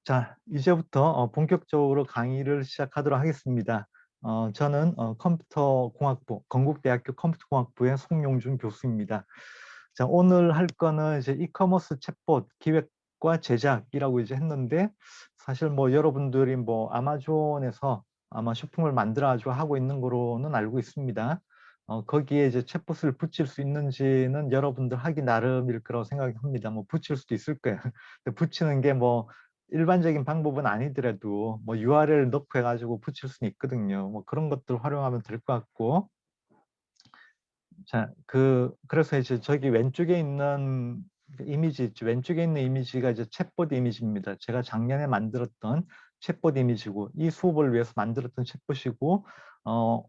자, 이제부터 본격적으로 강의를 시작하도록 하겠습니다. 저는 컴퓨터공학부, 건국대학교 컴퓨터공학부의 송용준 교수입니다. 자, 오늘 할 거는 이제 이커머스 챗봇 기획과 제작이라고 이제 했는데, 사실 뭐 여러분들이 뭐 아마존에서 아마 쇼핑을 만들어 가지고 하고 있는 거로는 알고 있습니다. 거기에 이제 챗봇을 붙일 수 있는지는 여러분들 하기 나름일 거라고 생각합니다. 뭐 붙일 수도 있을 거예요. 근데 붙이는 게뭐 일반적인 방법은 아니더라도 뭐 URL 넣고 해가지고 붙일 수는 있거든요. 뭐 그런 것들 활용하면 될 것 같고. 자, 그래서 이제 저기 왼쪽에 있는 이미지 있죠. 왼쪽에 있는 이미지가 이제 챗봇 이미지입니다. 제가 작년에 만들었던 챗봇 이미지고, 이 수업을 위해서 만들었던 챗봇이고, 어,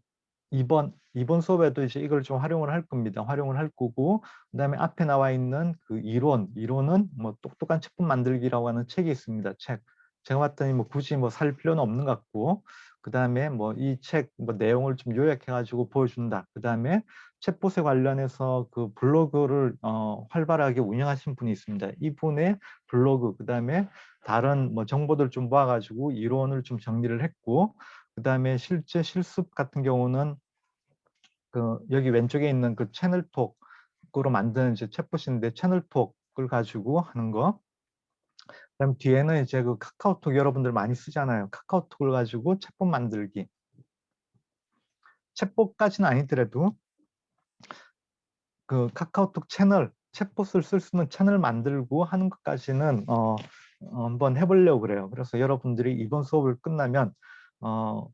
이번 수업에도 이제 이걸 좀 활용을 할 겁니다. 활용을 할 거고, 그다음에 앞에 나와 있는 그 이론은 뭐 똑똑한 책품 만들기라고 하는 책이 있습니다. 책. 제가 봤더니 뭐 굳이 뭐 살 필요는 없는 것 같고, 그다음에 뭐 이 책 뭐 내용을 좀 요약해가지고 보여준다. 그다음에 챗봇에 관련해서 그 블로그를 활발하게 운영하신 분이 있습니다. 이분의 블로그, 그다음에 다른 뭐 정보들 좀 모아가지고 이론을 좀 정리를 했고, 그다음에 실제 실습 같은 경우는 그 여기 왼쪽에 있는 그 채널톡으로 만드는 이제 챗봇인데, 채널톡을 가지고 하는 거. 그다음 뒤에는 이제 그 카카오톡 여러분들 많이 쓰잖아요. 카카오톡을 가지고 챗봇 만들기. 챗봇까지는 아니더라도 그 카카오톡 채널, 챗봇을 쓸 수 있는 채널 만들고 하는 것까지는 한번 해보려고 그래요. 그래서 여러분들이 이번 수업을 끝나면 어,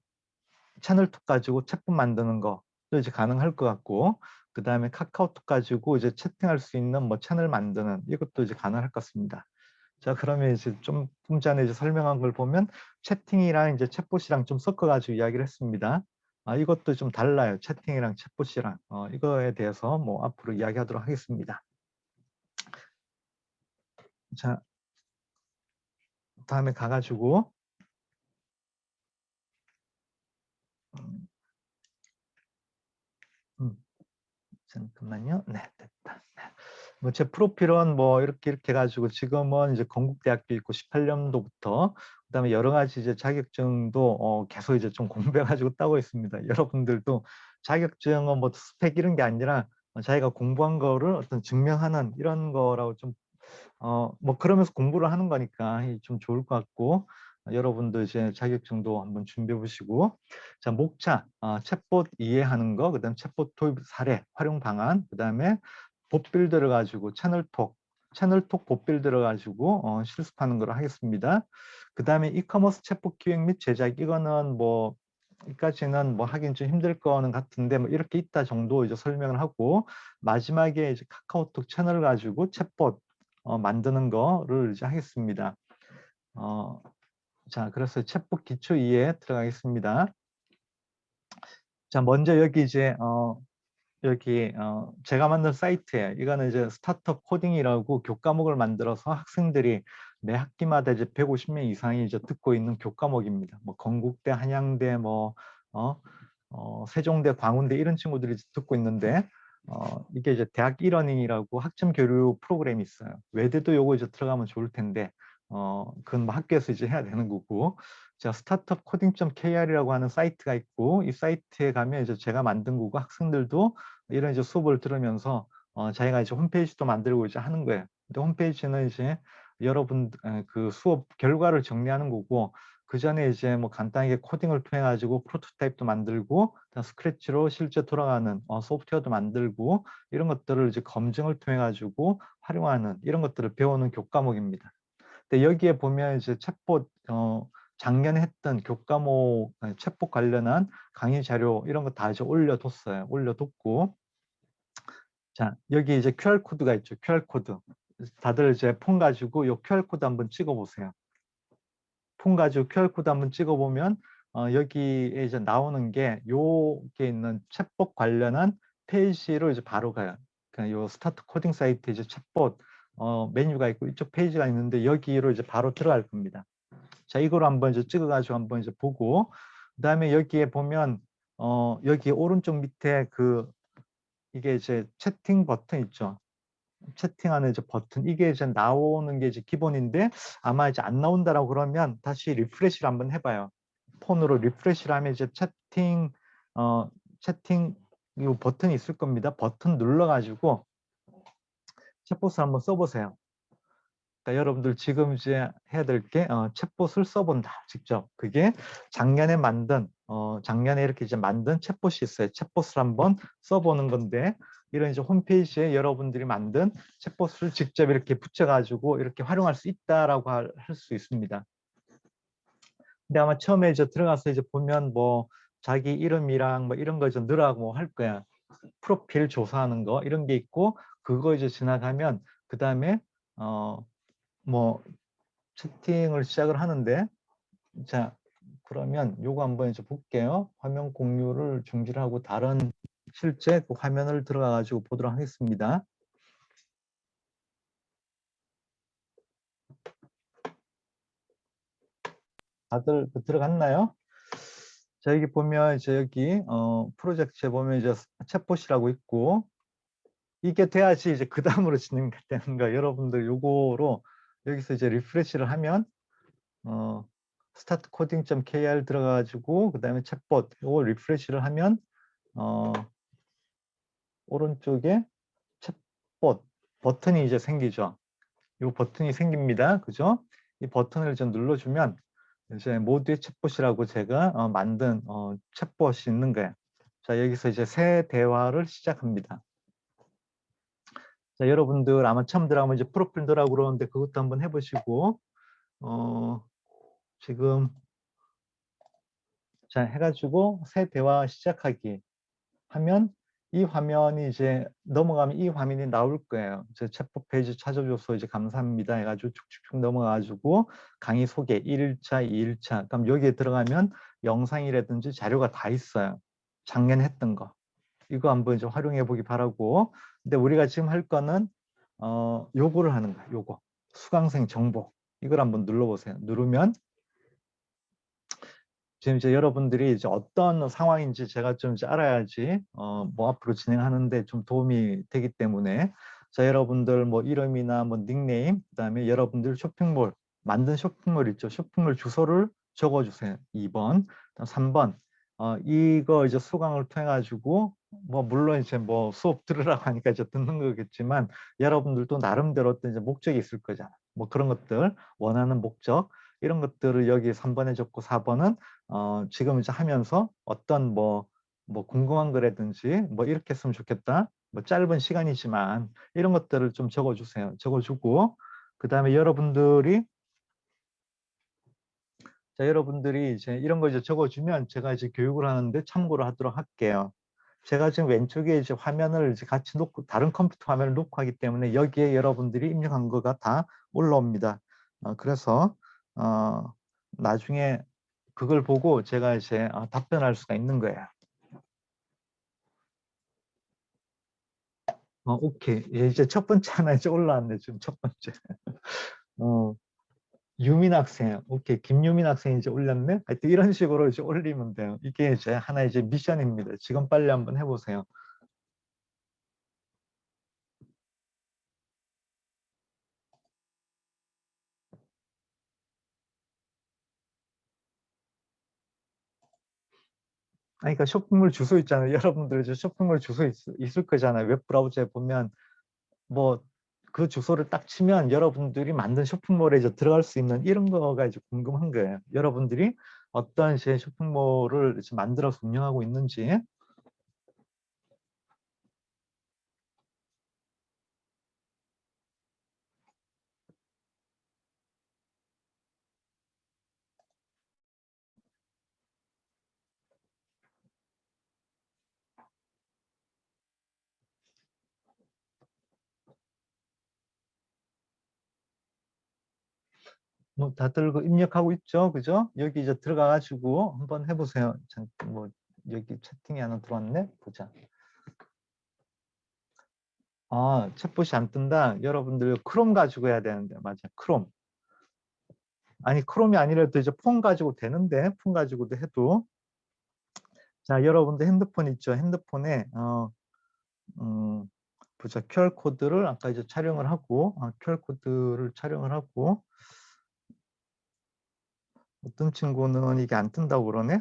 채널톡 가지고 챗봇 만드는 것도 이제 가능할 것 같고, 그 다음에 카카오톡 가지고 이제 채팅할 수 있는 뭐 채널 만드는 이것도 이제 가능할 것 같습니다. 자, 그러면 이제 좀 전에 이제 설명한 걸 보면 채팅이랑 이제 챗봇이랑 좀 섞어가지고 이야기를 했습니다. 이것도 좀 달라요. 채팅이랑 챗봇이랑. 이거에 대해서 뭐 앞으로 이야기하도록 하겠습니다. 자, 다음에 가가지고 음, 음, 잠깐만요. 네, 됐다. 뭐 제 프로필은 뭐 이렇게 해가지고 지금은 이제 건국대학교 있고 18년도부터, 그다음에 여러 가지 이제 자격증도 계속 이제 좀 공부해가지고 따고 있습니다. 여러분들도 자격증은 뭐 스펙 이런 게 아니라 자기가 공부한 거를 어떤 증명하는 이런 거라고 좀 뭐 그러면서 공부를 하는 거니까 좀 좋을 것 같고, 여러분도 이제 자격증도 한번 준비해 보시고. 자, 목차, 챗봇 이해하는 거, 그다음 챗봇 도입 사례, 활용 방안, 그다음에 봇 빌드를 가지고 채널톡 봇 빌드를 가지고 실습하는 걸 하겠습니다. 그다음에 이커머스 챗봇 기획 및 제작, 이거는 뭐 여기까지는 뭐 하긴 좀 힘들 거는 같은데 뭐 이렇게 있다 정도 이제 설명을 하고, 마지막에 이제 카카오톡 채널을 가지고 챗봇 만드는 거를 이제 하겠습니다. 어, 자, 그래서 챗봇 기초 이해 들어가겠습니다. 자, 먼저 여기 이제 여기 제가 만든 사이트에, 이거는 이제 스타트업 코딩이라고 교과목을 만들어서 학생들이 매 학기마다 이제 150명 이상이 이제 듣고 있는 교과목입니다. 뭐 건국대, 한양대, 뭐 세종대, 광운대 이런 친구들이 듣고 있는데, 이게 이제 대학 이러닝이라고 학점 교류 프로그램이 있어요. 외대도 요거 이제 들어가면 좋을 텐데, 그건 뭐 학교에서 이제 해야 되는 거고. 자, 스타트업 코딩.kr이라고 하는 사이트가 있고, 이 사이트에 가면 이제 제가 만든 거고, 학생들도 이런 이제 수업을 들으면서 자기가 이제 홈페이지도 만들고 이제 하는 거예요. 근데 홈페이지는 이제 여러분 그 수업 결과를 정리하는 거고, 그 전에 이제 뭐 간단하게 코딩을 통해 가지고 프로토타입도 만들고, 스크래치로 실제 돌아가는 소프트웨어도 만들고, 이런 것들을 이제 검증을 통해 가지고 활용하는 이런 것들을 배우는 교과목입니다. 근데 여기에 보면 이제 챗봇 작년에 했던 교과목 챗봇 관련한 강의 자료 이런 거 다 이제 올려뒀어요. 올려뒀고, 자, 여기 이제 QR코드가 있죠. QR코드. 다들 이제 폰 가지고 이 QR코드 한번 찍어 보세요. 폰 가지고 QR코드 한번 찍어보면 여기에 이제 나오는 게 요게 있는 챗봇 관련한 페이지로 이제 바로 가요. 그러니까 요 스타트 코딩 사이트 이제 챗봇 메뉴가 있고 이쪽 페이지가 있는데 여기로 이제 바로 들어갈 겁니다. 자, 이걸 한번 이제 찍어가지고 한번 이제 보고, 그다음에 여기에 보면 여기 오른쪽 밑에 그 이게 이제 채팅 버튼 있죠. 채팅하는 이제 버튼 이게 이제 나오는 게 이제 기본인데 아마 이제 안 나온다라고 그러면 다시 리프레시를 한번 해봐요. 폰으로 리프레시를 하면 이제 채팅 이 버튼이 있을 겁니다. 버튼 눌러가지고 챗봇을 한번 써보세요. 그러니까 여러분들 지금 이제 해야 될 게 챗봇을 써본다. 직접 그게 작년에 이렇게 이제 만든 챗봇이 있어요. 챗봇을 한번 써보는 건데 이런 이제 홈페이지에 여러분들이 만든 챗봇을 직접 이렇게 붙여가지고 이렇게 활용할 수 있다라고 할 수 있습니다. 근데 아마 처음에 이제 들어가서 이제 보면 뭐 자기 이름이랑 뭐 이런 거 좀 넣으라고 할 거야. 프로필 조사하는 거 이런 게 있고 그거 이제 지나가면 그 다음에 뭐 채팅을 시작을 하는데 자 그러면 요거 한번 이제 볼게요. 화면 공유를 중지를 하고 다른 실제 그 화면을 들어가 가지고 보도록 하겠습니다. 다들 들어갔나요? 자 여기 보면 이제 여기 프로젝트에 보면 이제 챗봇이라고 있고 이게 돼야지 이제 그 다음으로 진행되는 거예요. 여러분들 요거로 여기서 이제 리프레시를 하면 startcoding.kr 들어가가지고 그 다음에 챗봇 요거 리프레시를 하면 오른쪽에 챗봇 버튼이 이제 생기죠. 이 버튼이 생깁니다. 그죠? 이 버튼을 좀 눌러주면 이제 모두의 챗봇이라고 제가 만든 챗봇이 있는 거예요. 자 여기서 이제 새 대화를 시작합니다. 자 여러분들 아마 처음 들어가면 이제 프로필 넣으라고 그러는데 그것도 한번 해보시고 지금 자 해가지고 새 대화 시작하기 하면 이 화면이 이제 넘어가면 이 화면이 나올 거예요. 이제 챗봇 페이지 찾아줘서 이제 감사합니다 해가지고 쭉쭉쭉 넘어가가지고 강의 소개 1일차, 2일차. 그럼 여기에 들어가면 영상이라든지 자료가 다 있어요. 작년에 했던 거. 이거 한번 이제 활용해 보기 바라고. 근데 우리가 지금 할 거는 요거를 하는 거예요. 요거. 수강생 정보. 이걸 한번 눌러보세요. 누르면 지금 이제 여러분들이 이제 어떤 상황인지 제가 좀 이제 알아야지 뭐 앞으로 진행하는데 좀 도움이 되기 때문에 자 여러분들 뭐 이름이나 뭐 닉네임 그다음에 여러분들 쇼핑몰 만든 쇼핑몰 있죠. 쇼핑몰 주소를 적어주세요. 2번, 3번 이거 이제 수강을 통해 가지고 뭐 물론 이제 뭐 수업 들으라고 하니까 이제 듣는 거겠지만 여러분들도 나름대로 어떤 이제 목적이 있을 거잖아. 뭐 그런 것들 원하는 목적 이런 것들을 여기 3번에 적고 4번은 지금 이제 하면서 어떤 뭐 궁금한 거라든지 뭐 이렇게 했으면 좋겠다. 뭐 짧은 시간이지만 이런 것들을 좀 적어주세요. 적어주고 그 다음에 여러분들이 이제 이런 거 이제 적어주면 제가 이제 교육을 하는데 참고를 하도록 할게요. 제가 지금 왼쪽에 이제 화면을 이제 같이 놓고 다른 컴퓨터 화면을 놓고 하기 때문에 여기에 여러분들이 입력한 거가 다 올라옵니다. 그래서 나중에 그걸 보고 제가 이제 답변할 수가 있는 거예요. 오케이. 예, 이제 첫 번째 하나 이제 올라왔네. 지금 첫 번째. 어, 유민 학생. 오케이. 김유민 학생이 이제 올렸네. 하여튼 이런 식으로 이제 올리면 돼요. 이게 이제 하나 이제 미션입니다. 지금 빨리 한번 해보세요. 아니, 그러니까 쇼핑몰 주소 있잖아요. 여러분들 이제 쇼핑몰 주소 있을 거잖아요. 웹 브라우저에 보면 뭐 그 주소를 딱 치면 여러분들이 만든 쇼핑몰에 이제 들어갈 수 있는 이런 거가 이제 궁금한 거예요. 여러분들이 어떤 제 쇼핑몰을 이제 만들어서 운영하고 있는지. 뭐 다들 그 입력하고 있죠, 그죠? 여기 이제 들어가가지고 한번 해보세요. 뭐 여기 채팅이 하나 들어왔네. 보자. 챗봇이 안 뜬다. 여러분들 크롬 가지고 해야 되는데 맞아. 크롬. 아니 크롬이 아니라도 이제 폰 가지고 되는데 폰 가지고도 해도 자 여러분들 핸드폰 있죠? 핸드폰에 음, 보자. QR코드를 아까 이제 촬영을 하고, QR코드를 촬영을 하고, 어떤 친구는 이게 안 뜬다고 그러네?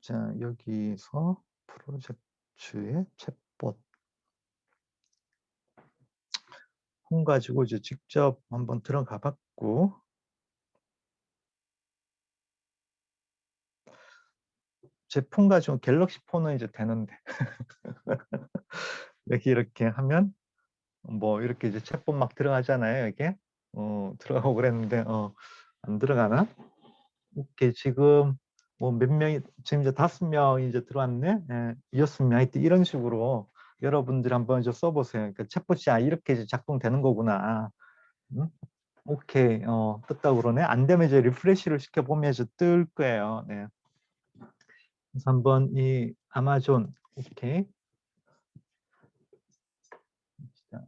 자, 여기서 프로젝트의 챗봇 폰 가지고 이제 직접 한번 들어가 봤고, 제 폰 가지고 갤럭시 폰은 이제 되는데 여기 이렇게 하면 뭐 이렇게 이제 챗봇 막 들어가잖아요. 이게 들어가고 그랬는데 안 들어가나? 오케이. 지금 뭐 몇 명이 지금 이제 5명이 이제 들어왔네. 예, 6명 하여튼 이런 식으로 여러분들이 한번 이제 써보세요. 그러니까 챗봇이 이렇게 이제 작동되는 거구나. 응? 오케이. 떴다고 그러네. 안 되면 이제 리프레시를 시켜보면 이제 뜰 거예요. 네. 그래서 한번 이 아마존, 오케이. 자,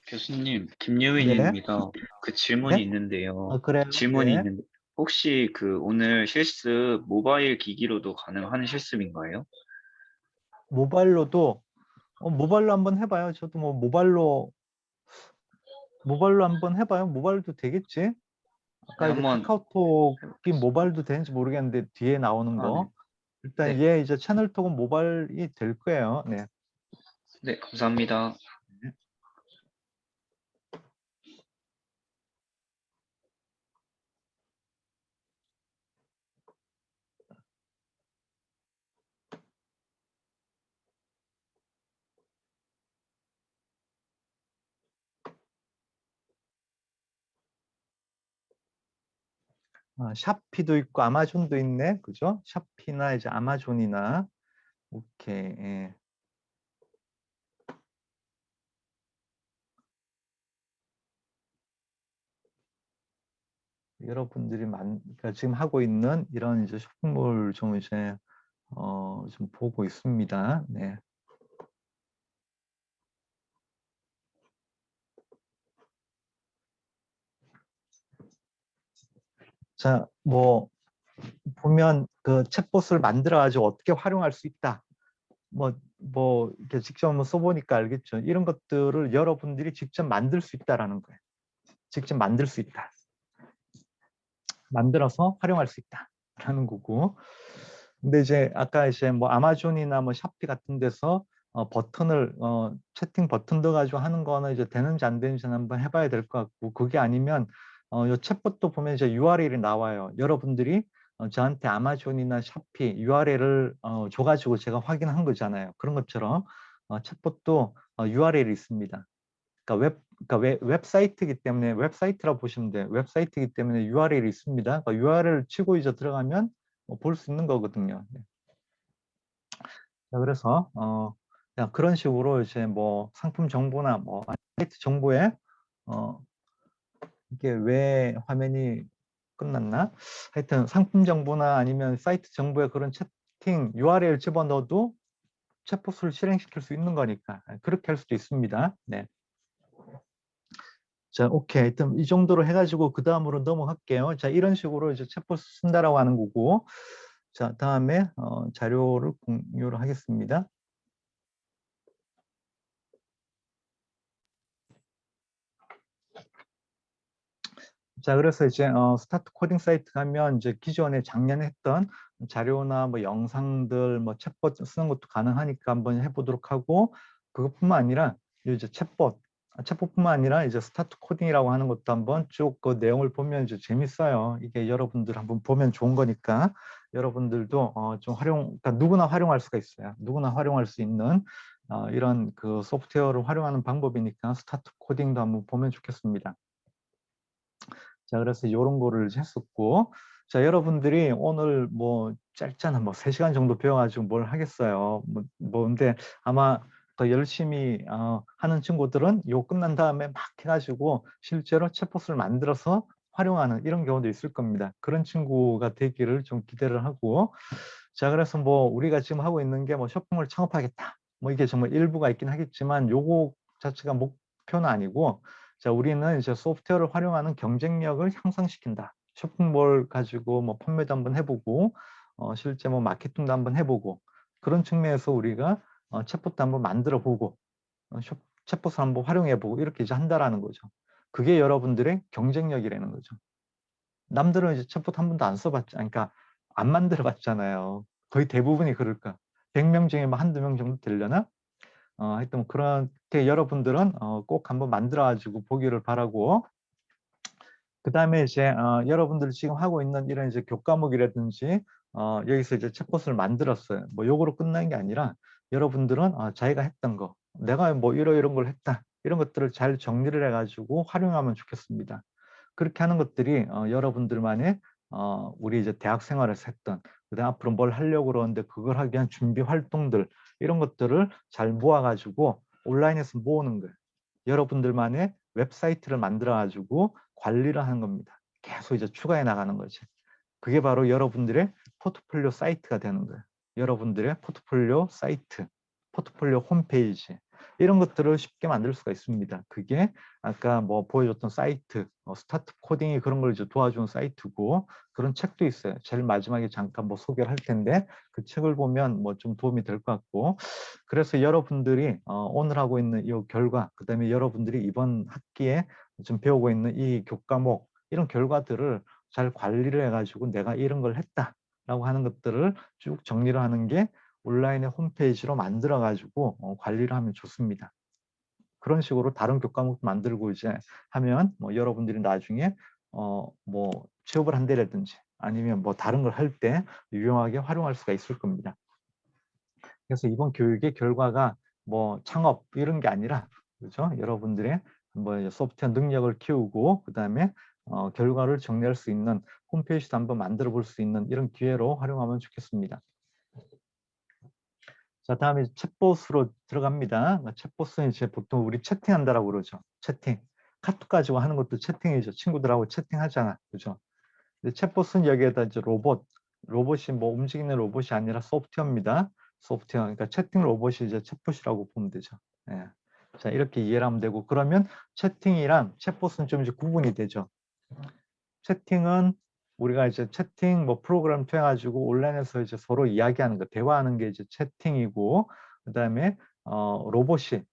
교수님, 네. 김예은입니다. 그 질문이 네? 있는데요. 그래요. 질문이 네. 있는데, 혹시 그 오늘 실습 모바일 기기로도 가능한 실습인가요? 모바일로도, 모바일로 한번 해봐요. 저도 뭐 모바일로 한번 해봐요. 모바일도 되겠지? 네, 아까 이제 한번, 카카오톡이 모바일도 되는지 모르겠는데 뒤에 나오는 네. 거. 일단 네, 얘 이제 채널톡은 모바일이 될 거예요. 네. 네, 감사합니다. 샤피도 있고 아마존도 있네. 그죠? 샤피나 이제 아마존이나. 오케이. 예. 여러분들이 그러니까 지금 하고 있는 이런 이제 쇼핑몰 좀 이제 좀 보고 있습니다. 네. 자, 뭐 보면 그 챗봇을 만들어 가지고 어떻게 활용할 수 있다. 이렇게 직접 한번 써보니까 알겠죠. 이런 것들을 여러분들이 직접 만들 수 있다라는 거예요. 직접 만들 수 있다. 만들어서 활용할 수 있다라는 거고. 근데 이제 아까 이제 뭐 아마존이나 뭐 샤피 같은 데서 버튼을 채팅 버튼 넣어 가지고 하는 거는 이제 되는지 안 되는지는 한번 해봐야 될 것 같고, 그게 아니면 요 챗봇도 보면 이제 URL이 나와요. 여러분들이 저한테 아마존이나 샤피 URL을 줘가지고 제가 확인한 거잖아요. 그런 것처럼 챗봇도 URL이 있습니다. 그러니까 웹사이트이기 때문에 웹사이트라고 보시면 돼요. 웹사이트이기 때문에 URL이 있습니다. 그러니까 URL을 치고 이제 들어가면 볼 수 있는 거거든요. 네. 자, 그래서 그냥 그런 식으로 이제 뭐 상품 정보나 뭐 사이트 정보에 이게 왜 화면이 끝났나? 하여튼 상품 정보나 아니면 사이트 정보에 그런 채팅 URL 집어넣어도 챗봇을 실행시킬 수 있는 거니까 그렇게 할 수도 있습니다. 네. 자, 오케이. 하여튼 이 정도로 해가지고 그 다음으로 넘어갈게요. 자, 이런 식으로 이제 챗봇 쓴다라고 하는 거고, 자, 다음에 자료를 공유를 하겠습니다. 자, 그래서 이제 스타트 코딩 사이트 가면 이제 기존에 작년에 했던 자료나 뭐 영상들 뭐 챗봇 쓰는 것도 가능하니까 한번 해보도록 하고, 그것뿐만 아니라 이제 챗봇뿐만 아니라 이제 스타트 코딩이라고 하는 것도 한번 쭉 그 내용을 보면 이제 재밌어요. 이게 여러분들 한번 보면 좋은 거니까 여러분들도 좀 그러니까 누구나 활용할 수가 있어요. 누구나 활용할 수 있는 이런 그 소프트웨어를 활용하는 방법이니까 스타트 코딩도 한번 보면 좋겠습니다. 자, 그래서 이런 거를 했었고, 자, 여러분들이 오늘 뭐 짧잖아, 뭐 3시간 정도 배워가지고 뭘 하겠어요. 근데 아마 더 열심히 하는 친구들은 요 끝난 다음에 막 해가지고 실제로 챗봇을 만들어서 활용하는 이런 경우도 있을 겁니다. 그런 친구가 되기를 좀 기대를 하고, 자, 그래서 뭐 우리가 지금 하고 있는 게 뭐 쇼핑몰 창업하겠다. 뭐 이게 정말 일부가 있긴 하겠지만 요거 자체가 목표는 아니고, 자, 우리는 이제 소프트웨어를 활용하는 경쟁력을 향상시킨다. 쇼핑몰 가지고 뭐 판매도 한번 해보고, 실제 뭐 마케팅도 한번 해보고, 그런 측면에서 우리가 챗봇도 한번 만들어 보고, 챗봇을 한번 활용해 보고 이렇게 이제 한다라는 거죠. 그게 여러분들의 경쟁력이라는 거죠. 남들은 이제 챗봇 한 번도 안 써봤죠. 그러니까 안 만들어 봤잖아요. 거의 대부분이 그럴까. 100명 중에 뭐 한두 명 정도 되려나? 하여튼 뭐 그렇게 여러분들은 꼭 한번 만들어 가지고 보기를 바라고, 그 다음에 이제 여러분들이 지금 하고 있는 이런 이제 교과목이라든지 여기서 이제 챗봇을 만들었어요. 뭐 요거로 끝난 게 아니라 여러분들은 자기가 했던 거, 내가 뭐 이런 걸 했다, 이런 것들을 잘 정리를 해가지고 활용하면 좋겠습니다. 그렇게 하는 것들이 여러분들만의 우리 이제 대학 생활에서 했던, 그다음 앞으로 뭘 하려고 그러는데 그걸 하기 위한 준비 활동들, 이런 것들을 잘 모아가지고 온라인에서 모으는 거예요. 여러분들만의 웹사이트를 만들어 가지고 관리를 하는 겁니다. 계속 이제 추가해 나가는 거지. 그게 바로 여러분들의 포트폴리오 사이트가 되는 거예요. 여러분들의 포트폴리오 사이트, 포트폴리오 홈페이지, 이런 것들을 쉽게 만들 수가 있습니다. 그게 아까 뭐 보여줬던 사이트, 스타트 코딩이 그런 걸 이제 도와주는 사이트고, 그런 책도 있어요. 제일 마지막에 잠깐 뭐 소개를 할 텐데 그 책을 보면 뭐 좀 도움이 될 것 같고, 그래서 여러분들이 오늘 하고 있는 이 결과, 그다음에 여러분들이 이번 학기에 좀 배우고 있는 이 교과목, 이런 결과들을 잘 관리를 해가지고 내가 이런 걸 했다라고 하는 것들을 쭉 정리를 하는 게 온라인의 홈페이지로 만들어가지고 관리를 하면 좋습니다. 그런 식으로 다른 교과목도 만들고 이제 하면 뭐 여러분들이 나중에 뭐 취업을 한다든지 아니면 뭐 다른 걸 할 때 유용하게 활용할 수가 있을 겁니다. 그래서 이번 교육의 결과가 뭐 창업 이런 게 아니라, 그렇죠? 여러분들의 한번 소프트웨어 능력을 키우고 그다음에 결과를 정리할 수 있는 홈페이지도 한번 만들어 볼 수 있는 이런 기회로 활용하면 좋겠습니다. 자, 다음에 챗봇으로 들어갑니다. 챗봇은 이제 보통 우리 채팅한다라고 그러죠. 채팅. 카톡 가지고 하는 것도 채팅이죠. 친구들하고 채팅하잖아. 그죠? 근데 챗봇은 여기에다 이제 로봇이 뭐 움직이는 로봇이 아니라 소프트웨어입니다. 소프트웨어. 그러니까 채팅 로봇이 이제 챗봇이라고 보면 되죠. 예. 자, 이렇게 이해를 하면 되고, 그러면 채팅이랑 챗봇은 좀 이제 구분이 되죠. 채팅은 우리가 이제 채팅 뭐 프로그램 통해 가지고 온라인에서 이제 서로 이야기하는 거, 대화하는 게 이제 채팅이고, 그다음에 로봇이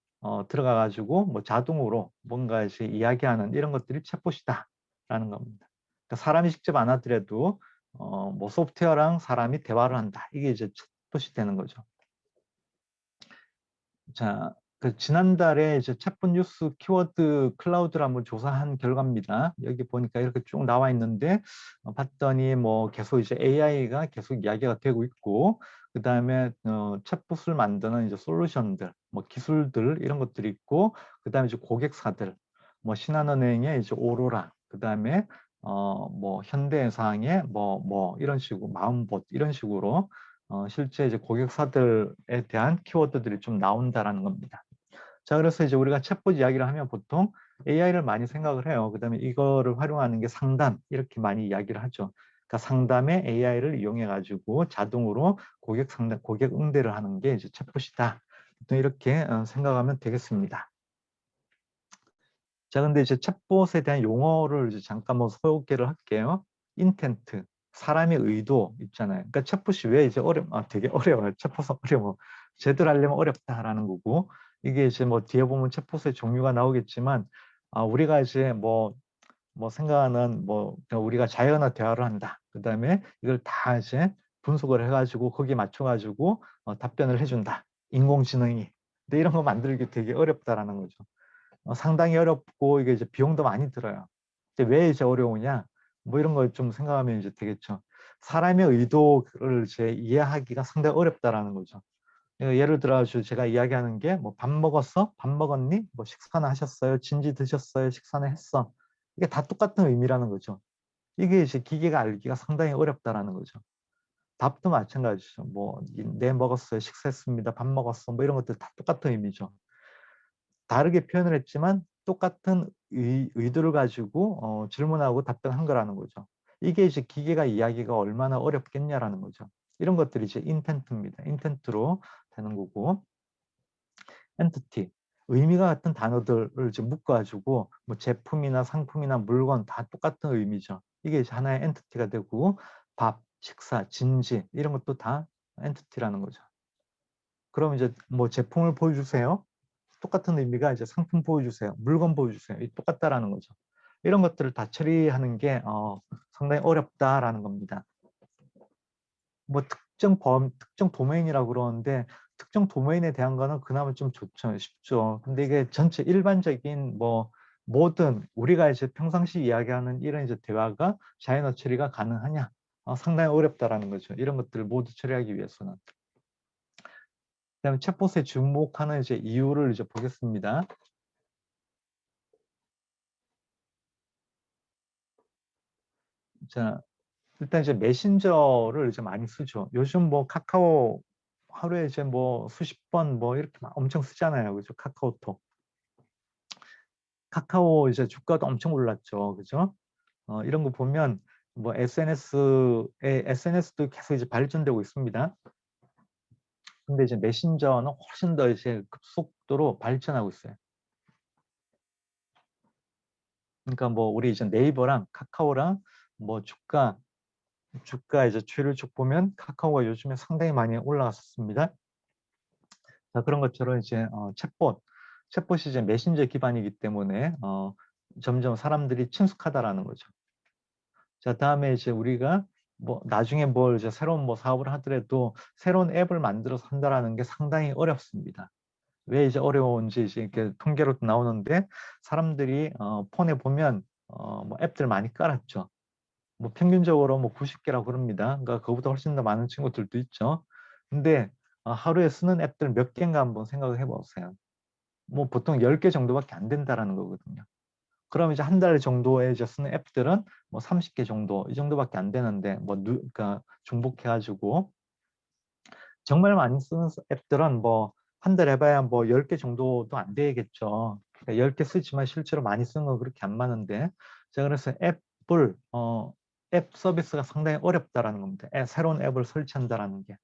들어가 가지고 뭐 자동으로 뭔가 이제 이야기하는 이런 것들이 챗봇이다라는 겁니다. 그러니까 사람이 직접 안 하더라도 뭐 소프트웨어랑 사람이 대화를 한다. 이게 이제 챗봇이 되는 거죠. 자, 그 지난달에 이제 챗봇 뉴스 키워드 클라우드를 한번 조사한 결과입니다. 여기 보니까 이렇게 쭉 나와 있는데 봤더니 뭐 계속 이제 AI가 계속 이야기가 되고 있고, 그 다음에 챗봇을 만드는 이제 솔루션들, 뭐 기술들 이런 것들이 있고, 그 다음에 이제 고객사들, 뭐 신한은행의 이제 오로라, 그 다음에 뭐 현대해상의 뭐 이런 식으로 마음봇 이런 식으로 실제 이제 고객사들에 대한 키워드들이 좀 나온다라는 겁니다. 자, 그래서 이제 우리가 챗봇 이야기를 하면 보통 AI를 많이 생각을 해요. 그다음에 이거를 활용하는 게 상담 이렇게 많이 이야기를 하죠. 그러니까 상담에 AI를 이용해 가지고 자동으로 고객 상담, 고객 응대를 하는 게 이제 챗봇이다. 보통 이렇게 생각하면 되겠습니다. 자, 근데 이제 챗봇에 대한 용어를 이제 잠깐 뭐 소개를 할게요. 인텐트, 사람의 의도 있잖아요. 그러니까 챗봇이 왜 이제 되게 어려워요. 챗봇은 어려워. 제대로 하려면 어렵다라는 거고, 이게 이제 뭐 뒤에 보면 챗봇의 종류가 나오겠지만, 우리가 이제 뭐 생각하는 뭐 그냥 우리가 자연어 대화를 한다. 그다음에 이걸 다 이제 분석을 해가지고 거기에 맞춰가지고 답변을 해준다. 인공지능이. 근데 이런 거 만들기 되게 어렵다라는 거죠. 상당히 어렵고 이게 이제 비용도 많이 들어요. 이제 왜 이제 어려우냐? 뭐 이런 걸 좀 생각하면 이제 되겠죠. 사람의 의도를 이제 이해하기가 상당히 어렵다라는 거죠. 예를 들어 제가 이야기하는 게 뭐 밥 먹었어? 밥 먹었니? 뭐 식사는 하셨어요? 진지 드셨어요? 식사는 했어? 이게 다 똑같은 의미라는 거죠. 이게 이제 기계가 알기가 상당히 어렵다라는 거죠. 답도 마찬가지죠. 뭐 네 먹었어요, 식사했습니다, 밥 먹었어, 뭐 이런 것들 다 똑같은 의미죠. 다르게 표현을 했지만 똑같은 의도를 가지고 질문하고 답변한 거라는 거죠. 이게 이제 기계가 이해하기가 얼마나 어렵겠냐라는 거죠. 이런 것들이 이제 인텐트입니다. 인텐트로 되는 거고, 엔티티, 의미가 같은 단어들을 이제 묶어가지고 뭐 제품이나 상품이나 물건 다 똑같은 의미죠. 이게 이제 하나의 엔티티가 되고, 밥, 식사, 진지 이런 것도 다 엔티티라는 거죠. 그럼 이제 뭐 제품을 보여주세요. 똑같은 의미가 이제 상품 보여주세요. 물건 보여주세요. 이 똑같다라는 거죠. 이런 것들을 다 처리하는 게 상당히 어렵다라는 겁니다. 뭐 특정 도메인이라고 그러는데 특정 도메인에 대한 거는 그나마 좀 좋죠. 쉽죠. 근데 이게 전체 일반적인 뭐 모든 우리가 이제 평상시 이야기하는 이런 이제 대화가 자연어 처리가 가능하냐? 상당히 어렵다라는 거죠. 이런 것들을 모두 처리하기 위해서는. 그다음에 챗봇에 주목하는 이제 이유를 이제 보겠습니다. 자, 일단 이제 메신저를 이제 많이 쓰죠. 요즘 뭐 카카오 하루에 이제 뭐 수십 번 뭐 이렇게 막 엄청 쓰잖아요. 그죠? 카카오톡. 카카오 이제 주가도 엄청 올랐죠. 그죠? 이런 거 보면 뭐 SNS도 계속 이제 발전되고 있습니다. 근데 이제 메신저는 훨씬 더 이제 급속도로 발전하고 있어요. 그러니까 뭐 우리 이제 네이버랑 카카오랑 뭐 주가 이제 추이를 쭉 보면 카카오가 요즘에 상당히 많이 올라갔습니다. 자, 그런 것처럼 이제 챗봇이 이제 메신저 기반이기 때문에 점점 사람들이 친숙하다라는 거죠. 자, 다음에 이제 우리가 뭐 나중에 뭘 이제 새로운 뭐 사업을 하더라도 새로운 앱을 만들어서 한다라는 게 상당히 어렵습니다. 왜 이제 어려운지 이제 이렇게 통계로 나오는데 사람들이 폰에 보면 뭐 앱들 많이 깔았죠. 뭐 평균적으로 뭐 90개라고 그럽니다. 그러니까 그거보다 훨씬 더 많은 친구들도 있죠. 근데 하루에 쓰는 앱들 몇 개인가 한번 생각을 해보세요. 뭐 보통 10개 정도밖에 안 된다라는 거거든요. 그럼 이제 한 달 정도에 이제 쓰는 앱들은 뭐 30개 정도 이 정도밖에 안 되는데 뭐 그러니까 중복해가지고 정말 많이 쓰는 앱들은 뭐 한 달 해봐야 뭐 10개 정도도 안 되겠죠. 그러니까 10개 쓰지만 실제로 많이 쓰는 건 그렇게 안 많은데 제가 그래서 앱 서비스가 상당히 어렵다라는 겁니다. 새로운 앱을 설치한다라는 게.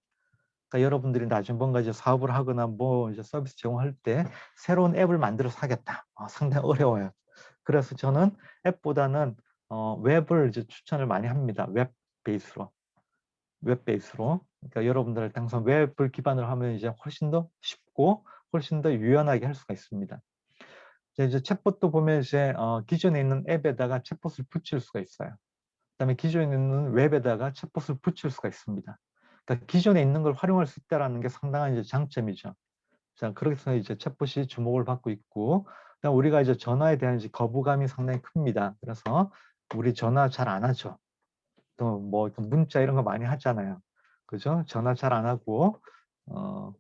그러니까 여러분들이 나중에 뭔가 이제 사업을 하거나 뭐 이제 서비스 제공할 때 새로운 앱을 만들어서 하겠다. 상당히 어려워요. 그래서 저는 앱보다는 웹을 이제 추천을 많이 합니다. 웹 베이스로. 웹 베이스로. 그러니까 여러분들 항상 웹을 기반으로 하면 이제 훨씬 더 쉽고 훨씬 더 유연하게 할 수가 있습니다. 이제 챗봇도 보면 이제 기존에 있는 앱에다가 챗봇을 붙일 수가 있어요. 그다음에 기존에 있는 웹에다가 챗봇을 붙일 수가 있습니다. 그러니까 기존에 있는 걸 활용할 수 있다는 게 상당한 이제 장점이죠. 자, 그래서 이제 챗봇이 주목을 받고 있고, 그다음 우리가 이제 전화에 대한 이제 거부감이 상당히 큽니다. 그래서 우리 전화 잘 안 하죠. 또 뭐 문자 이런 거 많이 하잖아요. 그죠? 전화 잘 안 하고, 어,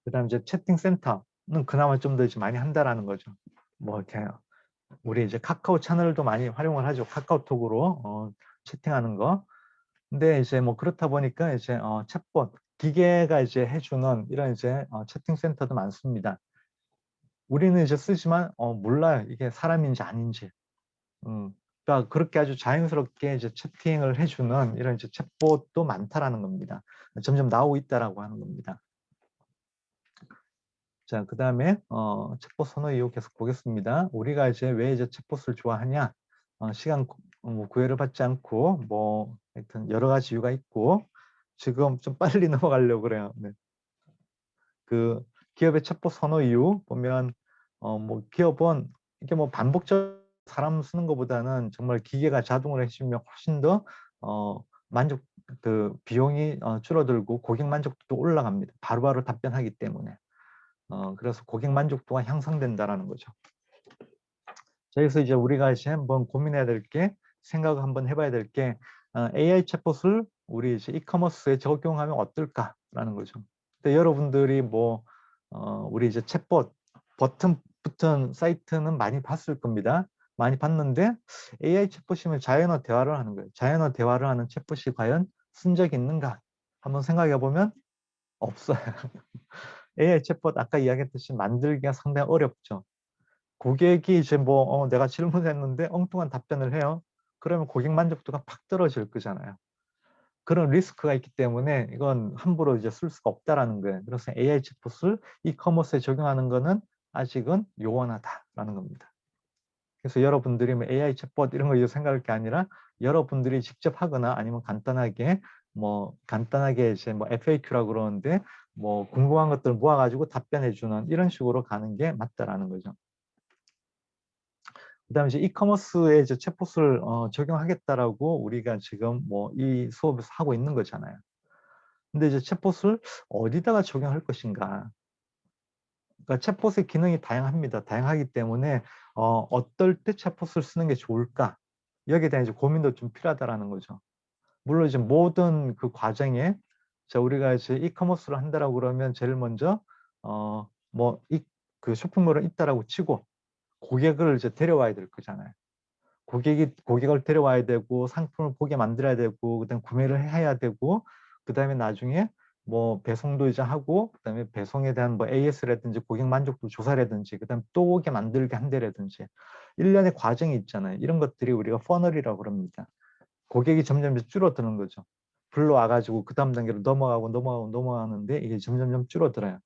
그다음 이제 채팅 센터는 그나마 좀 더 이제 많이 한다라는 거죠. 뭐 이렇게 우리 이제 카카오 채널도 많이 활용을 하죠. 카카오톡으로 채팅하는 거. 근데 이제 뭐 그렇다 보니까 이제 챗봇 기계가 이제 해주는 이런 이제 채팅 센터도 많습니다. 우리는 이제 쓰지만 몰라요. 이게 사람인지 아닌지. 그러니까 그렇게 아주 자연스럽게 이제 채팅을 해주는 이런 이제 챗봇도 많다라는 겁니다. 점점 나오고 있다라고 하는 겁니다. 자, 그 다음에 챗봇 선호 이유 계속 보겠습니다. 우리가 이제 왜 이제 챗봇을 좋아하냐? 시간 뭐 구애를 받지 않고 뭐 하여튼 여러 가지 이유가 있고 지금 좀 빨리 넘어가려고 그래요. 네. 그 기업의 챗봇 선호 이유 보면 뭐 기업은 이게 뭐 반복적 사람 쓰는 것보다는 정말 기계가 자동으로 해주면 훨씬 더 만족 그 비용이 줄어들고 고객 만족도도 올라갑니다. 바로바로 답변하기 때문에. 그래서 고객 만족도가 향상된다라는 거죠. 자, 그래서 이제 우리가 이제 한번 고민해야 될 게, 생각을 한번 해봐야 될 게, AI 챗봇을 우리 이제 이커머스에 적용하면 어떨까라는 거죠. 근데 여러분들이 뭐, 우리 이제 챗봇 버튼 붙은 사이트는 많이 봤을 겁니다. 많이 봤는데 AI 챗봇이면 자연어 대화를 하는 거예요. 자연어 대화를 하는 챗봇이 과연 쓴 적이 있는가? 한번 생각해 보면 없어요. AI 챗봇 아까 이야기했듯이 만들기가 상당히 어렵죠. 고객이 이제 뭐 내가 질문했는데 엉뚱한 답변을 해요. 그러면 고객 만족도가 팍 떨어질 거잖아요. 그런 리스크가 있기 때문에 이건 함부로 이제 쓸 수가 없다라는 거예요. 그래서 AI 챗봇을 이커머스에 적용하는 거는 아직은 요원하다라는 겁니다. 그래서 여러분들이 뭐 AI 챗봇 이런 거 생각할 게 아니라 여러분들이 직접 하거나 아니면 간단하게 이제 뭐 FAQ라고 그러는데 뭐 궁금한 것들 모아가지고 답변해 주는 이런 식으로 가는 게 맞다라는 거죠. 그다음에 이제 이커머스에 이제 챗봇을 적용하겠다라고 우리가 지금 뭐 이 수업에서 하고 있는 거잖아요. 근데 이제 챗봇을 어디다가 적용할 것인가? 그러니까 챗봇의 기능이 다양합니다. 다양하기 때문에 어떨 때 챗봇을 쓰는 게 좋을까? 여기에 대한 이제 고민도 좀 필요하다라는 거죠. 물론 이제 모든 그 과정에 자 우리가 이제 이커머스를 한다라고 그러면 제일 먼저 그 쇼핑몰을 있다라고 치고 고객을 이제 데려와야 될 거잖아요. 고객을 데려와야 되고 상품을 보게 만들어야 되고 그다음 구매를 해야 되고 그다음에 나중에 뭐 배송도 이제 하고 그다음에 배송에 대한 뭐 AS라든지 고객 만족도 조사라든지 그다음 또 오게 만들게 한다라든지 일련의 과정이 있잖아요. 이런 것들이 우리가 퍼널이라고 그럽니다. 고객이 점점 줄어드는 거죠. 불러와가지고 그 다음 단계로 넘어가는데 이게 점점점 줄어들어요.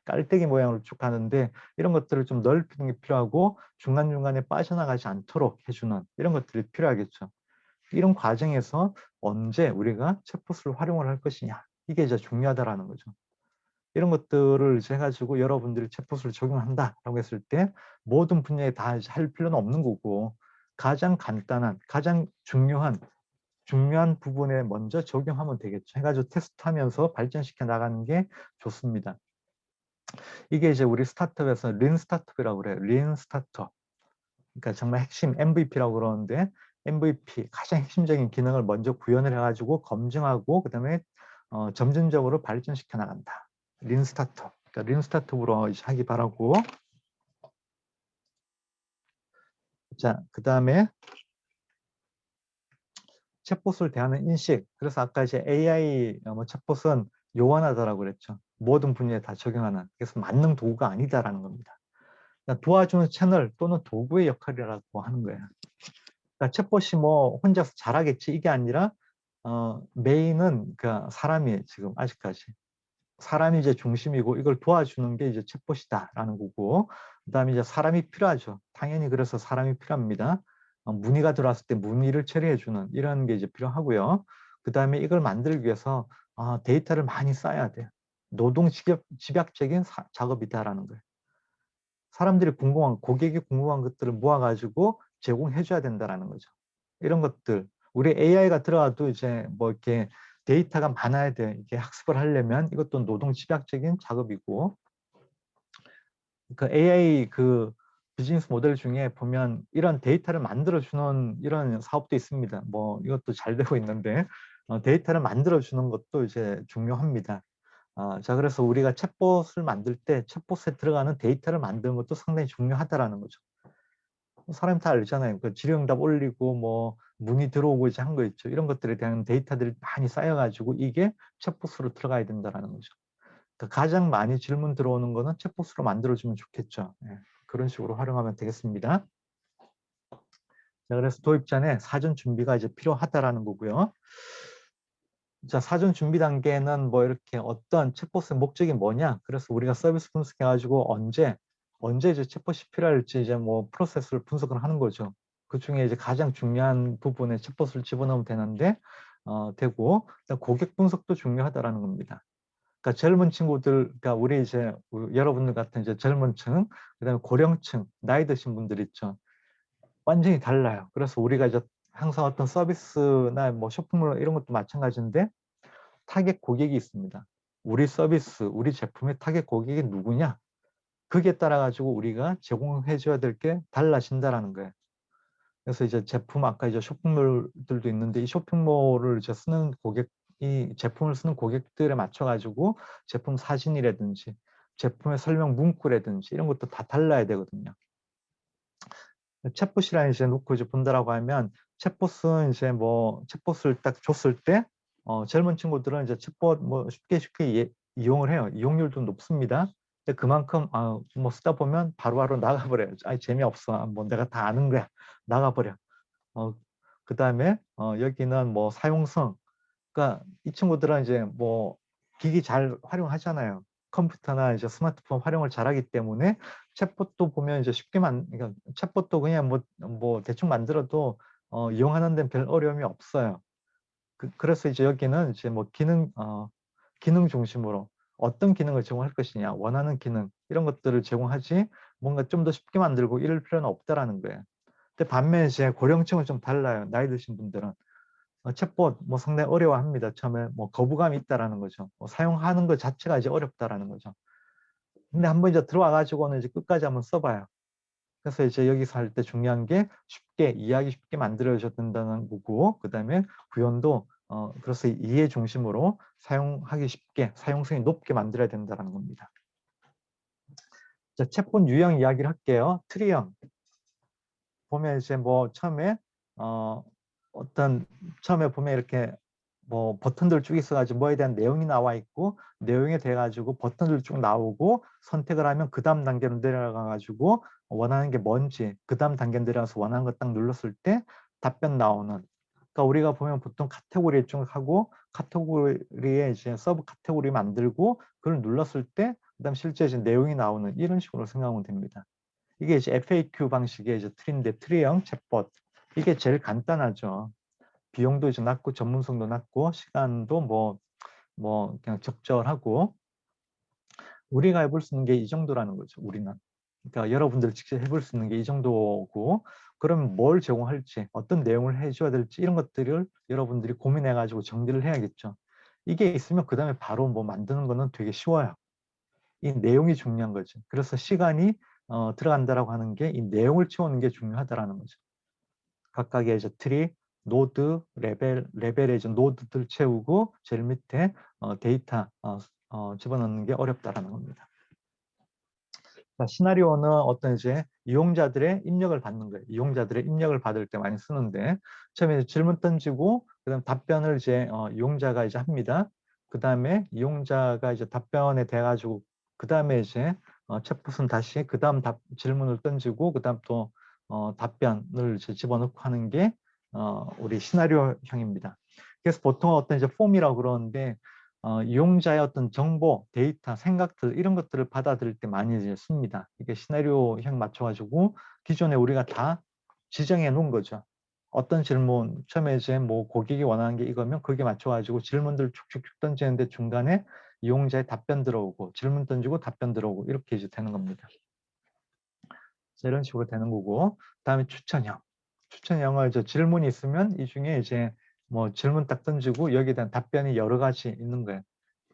깔때기 모양으로 쭉 가는데 이런 것들을 좀 넓히는 게 필요하고 중간중간에 빠져나가지 않도록 해주는 이런 것들이 필요하겠죠. 이런 과정에서 언제 우리가 챗봇을 활용을 할 것이냐 이게 이제 중요하다라는 거죠. 이런 것들을 이제 해가지고 여러분들이 챗봇을 적용한다라고 했을 때 모든 분야에 다 할 필요는 없는 거고 가장 간단한 가장 중요한 부분에 먼저 적용하면 되겠죠. 해가지고 테스트하면서 발전시켜 나가는 게 좋습니다. 이게 이제 우리 스타트업에서 린 스타트업이라고 그래요. 린 스타트업. 그러니까 정말 핵심 MVP라고 그러는데 MVP 가장 핵심적인 기능을 먼저 구현을 해가지고 검증하고 그다음에 점진적으로 발전시켜 나간다. 린 스타트업. 그러니까 린 스타트업으로 하기 바라고. 자, 그다음에 챗봇을 대하는 인식. 그래서 아까 이제 AI 챗봇은 요원하다라고 그랬죠. 모든 분야에 다 적용하는. 그래서 만능 도구가 아니다라는 겁니다. 그러니까 도와주는 채널 또는 도구의 역할이라고 하는 거예요. 그러니까 챗봇이 뭐 혼자서 잘하겠지 이게 아니라 메인은 그 사람이 지금 아직까지 사람이 이제 중심이고 이걸 도와주는 게 이제 챗봇이다라는 거고 그다음에 이제 사람이 필요하죠. 당연히 그래서 사람이 필요합니다. 문의가 들어왔을 때 문의를 처리해주는 이런 게 이제 필요하고요. 그다음에 이걸 만들기 위해서 데이터를 많이 쌓아야 돼요. 집약적인 작업이다라는 거예요. 사람들이 고객이 궁금한 것들을 모아가지고 제공해줘야 된다라는 거죠. 이런 것들 우리 AI가 들어가도 이제 뭐 이렇게 데이터가 많아야 돼. 이게 학습을 하려면 이것도 노동 집약적인 작업이고 그 AI 그 비즈니스 모델 중에 보면 이런 데이터를 만들어주는 이런 사업도 있습니다. 뭐 이것도 잘 되고 있는데 데이터를 만들어주는 것도 이제 중요합니다. 자 그래서 우리가 챗봇을 만들 때 챗봇에 들어가는 데이터를 만드는 것도 상당히 중요하다라는 거죠. 사람 다 알잖아요. 그 질의응답 올리고 뭐 문의 들어오고 이제 한 거 있죠. 이런 것들에 대한 데이터들이 많이 쌓여가지고 이게 챗봇으로 들어가야 된다라는 거죠. 그러니까 가장 많이 질문 들어오는 거는 챗봇으로 만들어주면 좋겠죠. 예, 그런 식으로 활용하면 되겠습니다. 자, 그래서 도입 전에 사전 준비가 이제 필요하다라는 거고요. 자, 사전 준비 단계는 뭐 이렇게 어떤 챗봇의 목적이 뭐냐? 그래서 우리가 서비스 분석해가지고 언제 이제 챗봇이 필요할지 이제 뭐 프로세스를 분석을 하는 거죠. 그 중에 이제 가장 중요한 부분에 챗봇을 집어넣으면 되는데 되고 고객 분석도 중요하다라는 겁니다. 그러니까 젊은 친구들, 그러니까 우리 이제 여러분들 같은 이제 젊은 층, 그다음에 고령층, 나이 드신 분들 있죠. 완전히 달라요. 그래서 우리가 이제 항상 어떤 서비스나 뭐 쇼핑몰 이런 것도 마찬가지인데 타겟 고객이 있습니다. 우리 서비스, 우리 제품의 타겟 고객이 누구냐? 그게 따라 가지고 우리가 제공해 줘야 될 게 달라진다라는 거예요. 그래서 이제 제품 아까 이제 쇼핑몰들도 있는데 이 쇼핑몰을 이제 쓰는 이 제품을 쓰는 고객들에 맞춰 가지고 제품 사진이라든지 제품의 설명 문구라든지 이런 것도 다 달라야 되거든요. 챗봇이라 이제 놓고 이제 본다라고 하면 챗봇은 이제 뭐 챗봇을 딱 줬을 때 젊은 친구들은 이제 챗봇 뭐 쉽게 이용을 해요. 이용률도 높습니다. 근데 그만큼 뭐 쓰다 보면 바로바로 나가버려요. 아니 재미없어. 뭐 내가 다 아는 거야. 나가버려. 그다음에 여기는 뭐 사용성. 그러니까 이 친구들은 이제 뭐 기기 잘 활용하잖아요. 컴퓨터나 이제 스마트폰 활용을 잘하기 때문에 챗봇도 보면 이제 그러니까 챗봇도 그냥 뭐 대충 만들어도 이용하는 데는 별 어려움이 없어요. 그래서 이제 여기는 이제 뭐 기능 중심으로 어떤 기능을 제공할 것이냐, 원하는 기능 이런 것들을 제공하지 뭔가 좀 더 쉽게 만들고 이럴 필요는 없다라는 거예요. 근데 반면에 이제 고령층은 좀 달라요. 나이 드신 분들은 챗봇 뭐 상당히 어려워합니다. 처음에 뭐 거부감이 있다라는 거죠. 사용하는 것 자체가 이제 어렵다라는 거죠. 근데 한번 이제 들어와 가지고는 이제 끝까지 한번 써봐요. 그래서 이제 여기서 할 때 중요한 게 쉽게 이해하기 쉽게 만들어져야 된다는 거고, 그다음에 구현도 그래서 이해 중심으로 사용하기 쉽게 사용성이 높게 만들어야 된다는 겁니다. 자, 챗봇 유형 이야기를 할게요. 트리형 보면 이제 뭐 처음에 처음에 보면 이렇게 뭐 버튼들 쭉 있어가지고 뭐에 대한 내용이 나와 있고 내용에 대해 가지고 버튼들 쭉 나오고 선택을 하면 그 다음 단계로 내려가 가지고 원하는 게 뭔지 그 다음 단계 내려가서 원하는 거 딱 눌렀을 때 답변 나오는. 그러니까 우리가 보면 보통 카테고리 쭉 하고 카테고리에 이제 서브 카테고리 만들고 그걸 눌렀을 때 그다음 실제 이제 내용이 나오는 이런 식으로 생각하면 됩니다. 이게 이제 FAQ 방식의 이제 트리인데 트리형 챗봇 이게 제일 간단하죠. 비용도 이제 낮고 전문성도 낮고 시간도 뭐 그냥 적절하고 우리가 해볼 수 있는 게 이 정도라는 거죠. 우리는. 그러니까 여러분들 직접 해볼 수 있는 게 이 정도고 그럼 뭘 제공할지 어떤 내용을 해줘야 될지 이런 것들을 여러분들이 고민해 가지고 정리를 해야겠죠. 이게 있으면 그 다음에 바로 뭐 만드는 거는 되게 쉬워요. 이 내용이 중요한 거죠. 그래서 시간이 들어간다라고 하는 게 이 내용을 채우는 게 중요하다라는 거죠. 각각의 이제 트리, 노드, 레벨의 이제 노드들 채우고 제일 밑에 데이터 집어넣는 게 어렵다라는 겁니다. 자, 시나리오는 어떤 이제 이용자들의 입력을 받는 거예요. 이용자들의 입력을 받을 때 많이 쓰는데 처음에 질문 던지고 그다음 답변을 이제 이용자가 이제 합니다. 그다음에 이용자가 이제 답변에 대해 가지고 그다음에 이제 챗봇은 다시 그다음 질문을 던지고 그다음 또 답변을 이제 집어넣고 하는 게 우리 시나리오형입니다. 그래서 보통 어떤 이제 폼이라고 그러는데 이용자의 어떤 정보, 데이터, 생각들 이런 것들을 받아들일 때 많이 이제 씁니다. 이게 시나리오형 맞춰가지고 기존에 우리가 다 지정해 놓은 거죠. 어떤 질문, 처음에 이제 뭐 고객이 원하는 게 이거면 그게 맞춰가지고 질문들 쭉쭉쭉 던지는데 중간에 이용자의 답변 들어오고 질문 던지고 답변 들어오고 이렇게 이제 되는 겁니다. 이런 식으로 되는 거고, 그다음에 추천형. 추천형은 이제 질문이 있으면 이 중에 이제 뭐 질문 딱 던지고 여기에 대한 답변이 여러 가지 있는 거예요.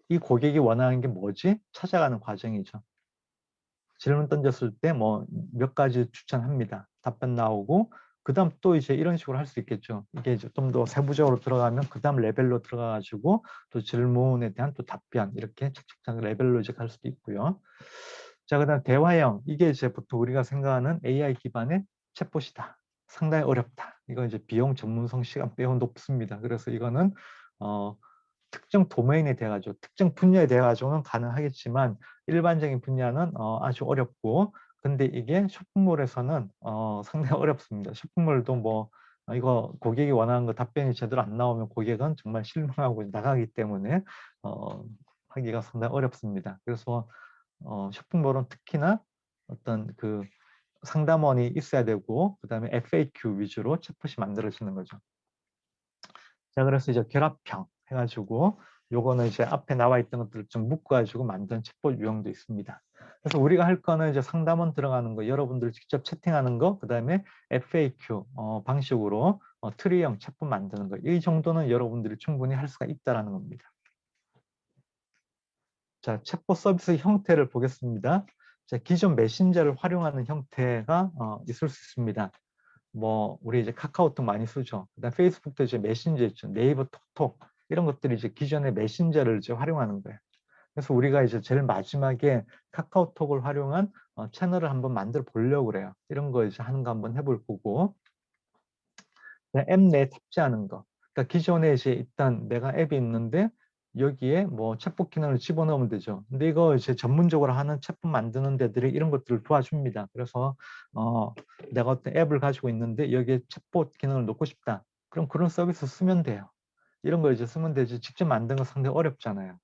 이 고객이 원하는 게 뭐지? 찾아가는 과정이죠. 질문 던졌을 때 뭐 몇 가지 추천합니다. 답변 나오고 그다음 또 이제 이런 식으로 할 수 있겠죠. 이게 이제 좀 더 세부적으로 들어가면 그다음 레벨로 들어가가지고 또 질문에 대한 또 답변 이렇게 착착착 레벨로 이제 갈 수도 있고요. 자, 그다음 대화형 이게 이제 보통 우리가 생각하는 AI 기반의 챗봇이다. 상당히 어렵다. 이거 이제 비용 전문성 시간 매우 높습니다. 그래서 이거는 특정 도메인에 대해 가지고 특정 분야에 대해 가지고는 가능하겠지만 일반적인 분야는 아주 어렵고 근데 이게 쇼핑몰에서는 상당히 어렵습니다. 쇼핑몰도 뭐 이거 고객이 원하는 거 답변이 제대로 안 나오면 고객은 정말 실망하고 나가기 때문에 하기가 상당히 어렵습니다. 그래서 쇼핑몰은 특히나 어떤 그 상담원이 있어야 되고 그다음에 FAQ 위주로 챗봇이 만들어지는 거죠. 자, 그래서 이제 결합형 해가지고 요거는 이제 앞에 나와 있던 것들을 좀 묶어가지고 만든 챗봇 유형도 있습니다. 그래서 우리가 할 거는 이제 상담원 들어가는 거, 여러분들 직접 채팅하는 거, 그 다음에 FAQ 방식으로 트리형 챗봇 만드는 거. 이 정도는 여러분들이 충분히 할 수가 있다라는 겁니다. 자, 챗봇 서비스 형태를 보겠습니다. 자, 기존 메신저를 활용하는 형태가 있을 수 있습니다. 뭐 우리 이제 카카오톡 많이 쓰죠. 그다음 페이스북도 이제 메신저 있죠. 네이버 톡톡 이런 것들이 이제 기존의 메신저를 이제 활용하는 거예요. 그래서 우리가 이제 제일 마지막에 카카오톡을 활용한 채널을 한번 만들어 보려고 그래요. 이런 거 이제 하는 거 한번 해볼 거고. 앱 내에 탑재하는 거. 그러니까 기존에 이제 일단 내가 앱이 있는데 여기에 뭐 챗봇 기능을 집어넣으면 되죠. 근데 이거 이제 전문적으로 하는 챗봇 만드는 데들이 이런 것들을 도와줍니다. 그래서 내가 어떤 앱을 가지고 있는데 여기에 챗봇 기능을 넣고 싶다. 그럼 그런 서비스 쓰면 돼요. 이런 거 이제 쓰면 되지 직접 만든 거 상당히 어렵잖아요.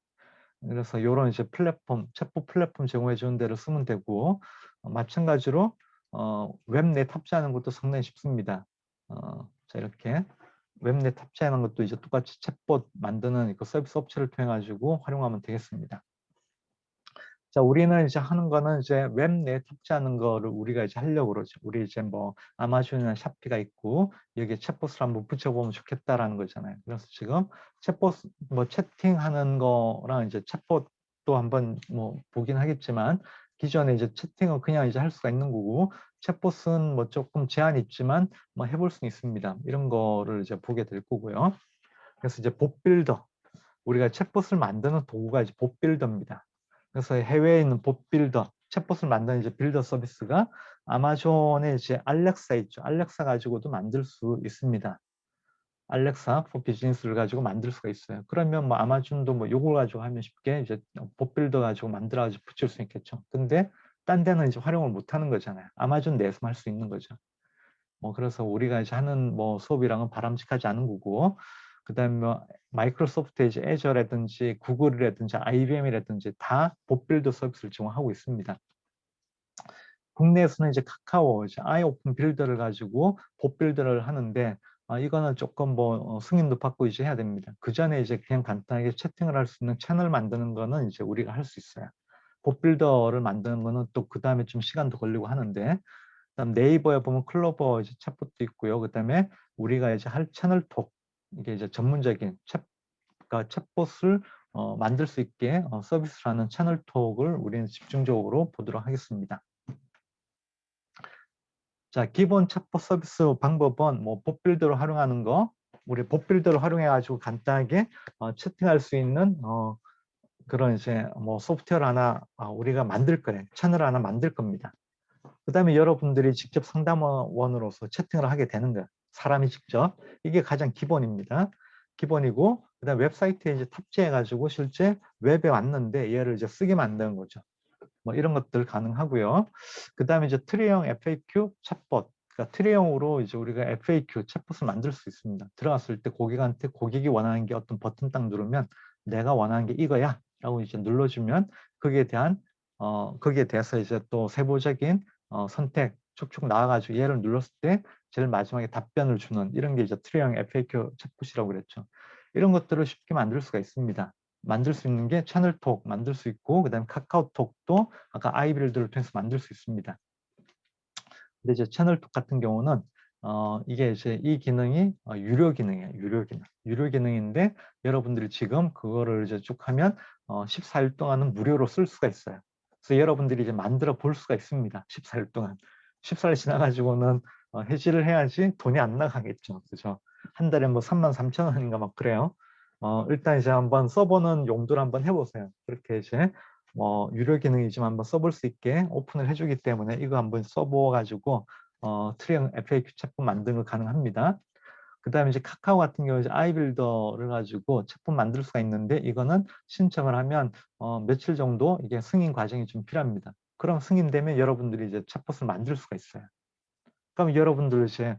그래서 이런 이제 플랫폼, 챗봇 플랫폼 제공해 주는 데를 쓰면 되고 마찬가지로 웹 내 탑재하는 것도 상당히 쉽습니다. 자 이렇게 웹 내 탑재하는 것도 이제 똑같이 챗봇 만드는 그 서비스 업체를 통해 가지고 활용하면 되겠습니다. 자, 우리는 이제 하는 거는 이제 웹 내에 탑재하는 거를 우리가 이제 하려고 그러죠. 우리 이제 뭐 아마존이나 샤피가 있고 여기에 챗봇을 한번 붙여보면 좋겠다라는 거잖아요. 그래서 지금 챗봇 뭐 채팅하는 거랑 이제 챗봇도 한번 뭐 보긴 하겠지만 기존에 이제 채팅은 그냥 이제 할 수가 있는 거고 챗봇은 뭐 조금 제한이 있지만 뭐 해볼 수는 있습니다. 이런 거를 이제 보게 될 거고요. 그래서 이제 봇빌더 우리가 챗봇을 만드는 도구가 이제 봇빌더입니다. 그래서 해외에 있는 봇빌더, 챗봇을 만드는 이제 빌더 서비스가 아마존에 이제 알렉사 있죠. 알렉사 가지고도 만들 수 있습니다. 알렉사 for 비즈니스를 가지고 만들 수가 있어요. 그러면 뭐 아마존도 뭐 요걸 가지고 하면 쉽게 이제 봇빌더 가지고 만들어 가지고 붙일 수 있겠죠. 근데 딴 데는 이제 활용을 못 하는 거잖아요. 아마존 내에서만 할 수 있는 거죠. 뭐 그래서 우리가 이제 하는 뭐 수업이랑은 바람직하지 않은 거고 그다음에 뭐 마이크로소프트 이제 애저라든지 구글이라든지 IBM이라든지 다 봇빌더 서비스를 제공하고 있습니다. 국내에서는 이제 카카오, 이제 아이오픈 빌더를 가지고 봇빌더를 하는데 이거는 조금 뭐 승인도 받고 이제 해야 됩니다. 그 전에 이제 그냥 간단하게 채팅을 할 수 있는 채널 만드는 거는 이제 우리가 할 수 있어요. 봇빌더를 만드는 거는 또 그 다음에 좀 시간도 걸리고 하는데 그다음 네이버에 보면 클로버 이제 챗봇도 있고요. 그다음에 우리가 이제 할 채널톡 이게 이제 전문적인 그러니까 챗봇을 만들 수 있게 서비스를 하는 채널톡을 우리는 집중적으로 보도록 하겠습니다. 자, 기본 챗봇 서비스 방법은 뭐 봇빌더로 활용하는 거, 우리 봇빌더를 활용해 가지고 간단하게 채팅할 수 있는 그런 이제 뭐 소프트웨어 하나 우리가 만들 거예요. 채널 하나 만들 겁니다. 그다음에 여러분들이 직접 상담원으로서 채팅을 하게 되는 거예요. 사람이 직접. 이게 가장 기본입니다. 기본이고 그다음 웹사이트에 이제 탑재해 가지고 실제 웹에 왔는데 얘를 이제 쓰게 만드는 거죠. 뭐 이런 것들 가능하고요. 그다음에 이제 트리형 FAQ 챗봇. 그러니까 트리형으로 이제 우리가 FAQ 챗봇을 만들 수 있습니다. 들어갔을 때 고객한테 고객이 원하는 게 어떤 버튼 딱 누르면 내가 원하는 게 이거야 라고 이제 눌러주면 거기에 대한 거기에 대해서 이제 또 세부적인 선택 쭉쭉 나와가지고 얘를 눌렀을 때 제일 마지막에 답변을 주는 이런 게 이제 트리형 FAQ 챗봇이라고 그랬죠. 이런 것들을 쉽게 만들 수가 있습니다. 만들 수 있는 게 채널톡 만들 수 있고 그다음에 카카오톡도 아까 아이빌드를 통해서 만들 수 있습니다. 근데 이제 채널톡 같은 경우는 이게 이제 이 기능이 유료 기능이에요. 유료 기능. 유료 기능인데 여러분들이 지금 그거를 이제 쭉 하면 14일 동안은 무료로 쓸 수가 있어요. 그래서 여러분들이 이제 만들어 볼 수가 있습니다. 14일 동안. 14일 지나가지고는 해지를 해야지 돈이 안 나가겠죠. 그죠? 한 달에 뭐 33,000원인가 막 그래요. 일단 이제 한번 써보는 용도를 한번 해보세요. 그렇게 이제 유료 기능이지만 한번 써볼 수 있게 오픈을 해주기 때문에 이거 한번 써보아가지고 트리형 FAQ 챗봇 만드는 거 가능합니다. 그 다음에 이제 카카오 같은 경우 이제 아이빌더를 가지고 챗봇 만들 수가 있는데 이거는 신청을 하면 며칠 정도 이게 승인 과정이 좀 필요합니다. 그럼 승인되면 여러분들이 이제 챗봇을 만들 수가 있어요. 그럼 여러분들 이제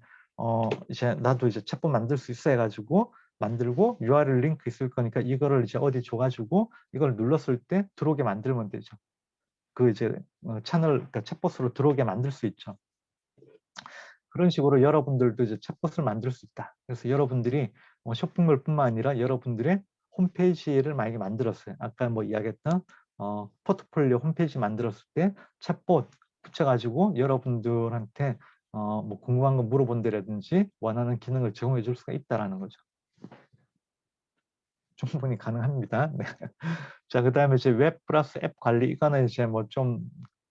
나도 이제 챗봇 만들 수 있어 해가지고 만들고 URL 링크 있을 거니까 이거를 이제 어디 줘가지고 이걸 눌렀을 때 들어오게 만들면 되죠. 그 이제 채널 그러니까 챗봇으로 들어오게 만들 수 있죠. 그런 식으로 여러분들도 이제 챗봇을 만들 수 있다. 그래서 여러분들이 쇼핑몰뿐만 아니라 여러분들의 홈페이지를 만약에 만들었어요. 아까 뭐 이야기했던 포트폴리오 홈페이지 만들었을 때 챗봇 붙여가지고 여러분들한테 뭐 궁금한 거 물어본다라든지 원하는 기능을 제공해 줄 수가 있다라는 거죠. 충분히 가능합니다. 네. 자, 그다음에 이제 웹 플러스 앱 관리 이거는 이제 뭐 좀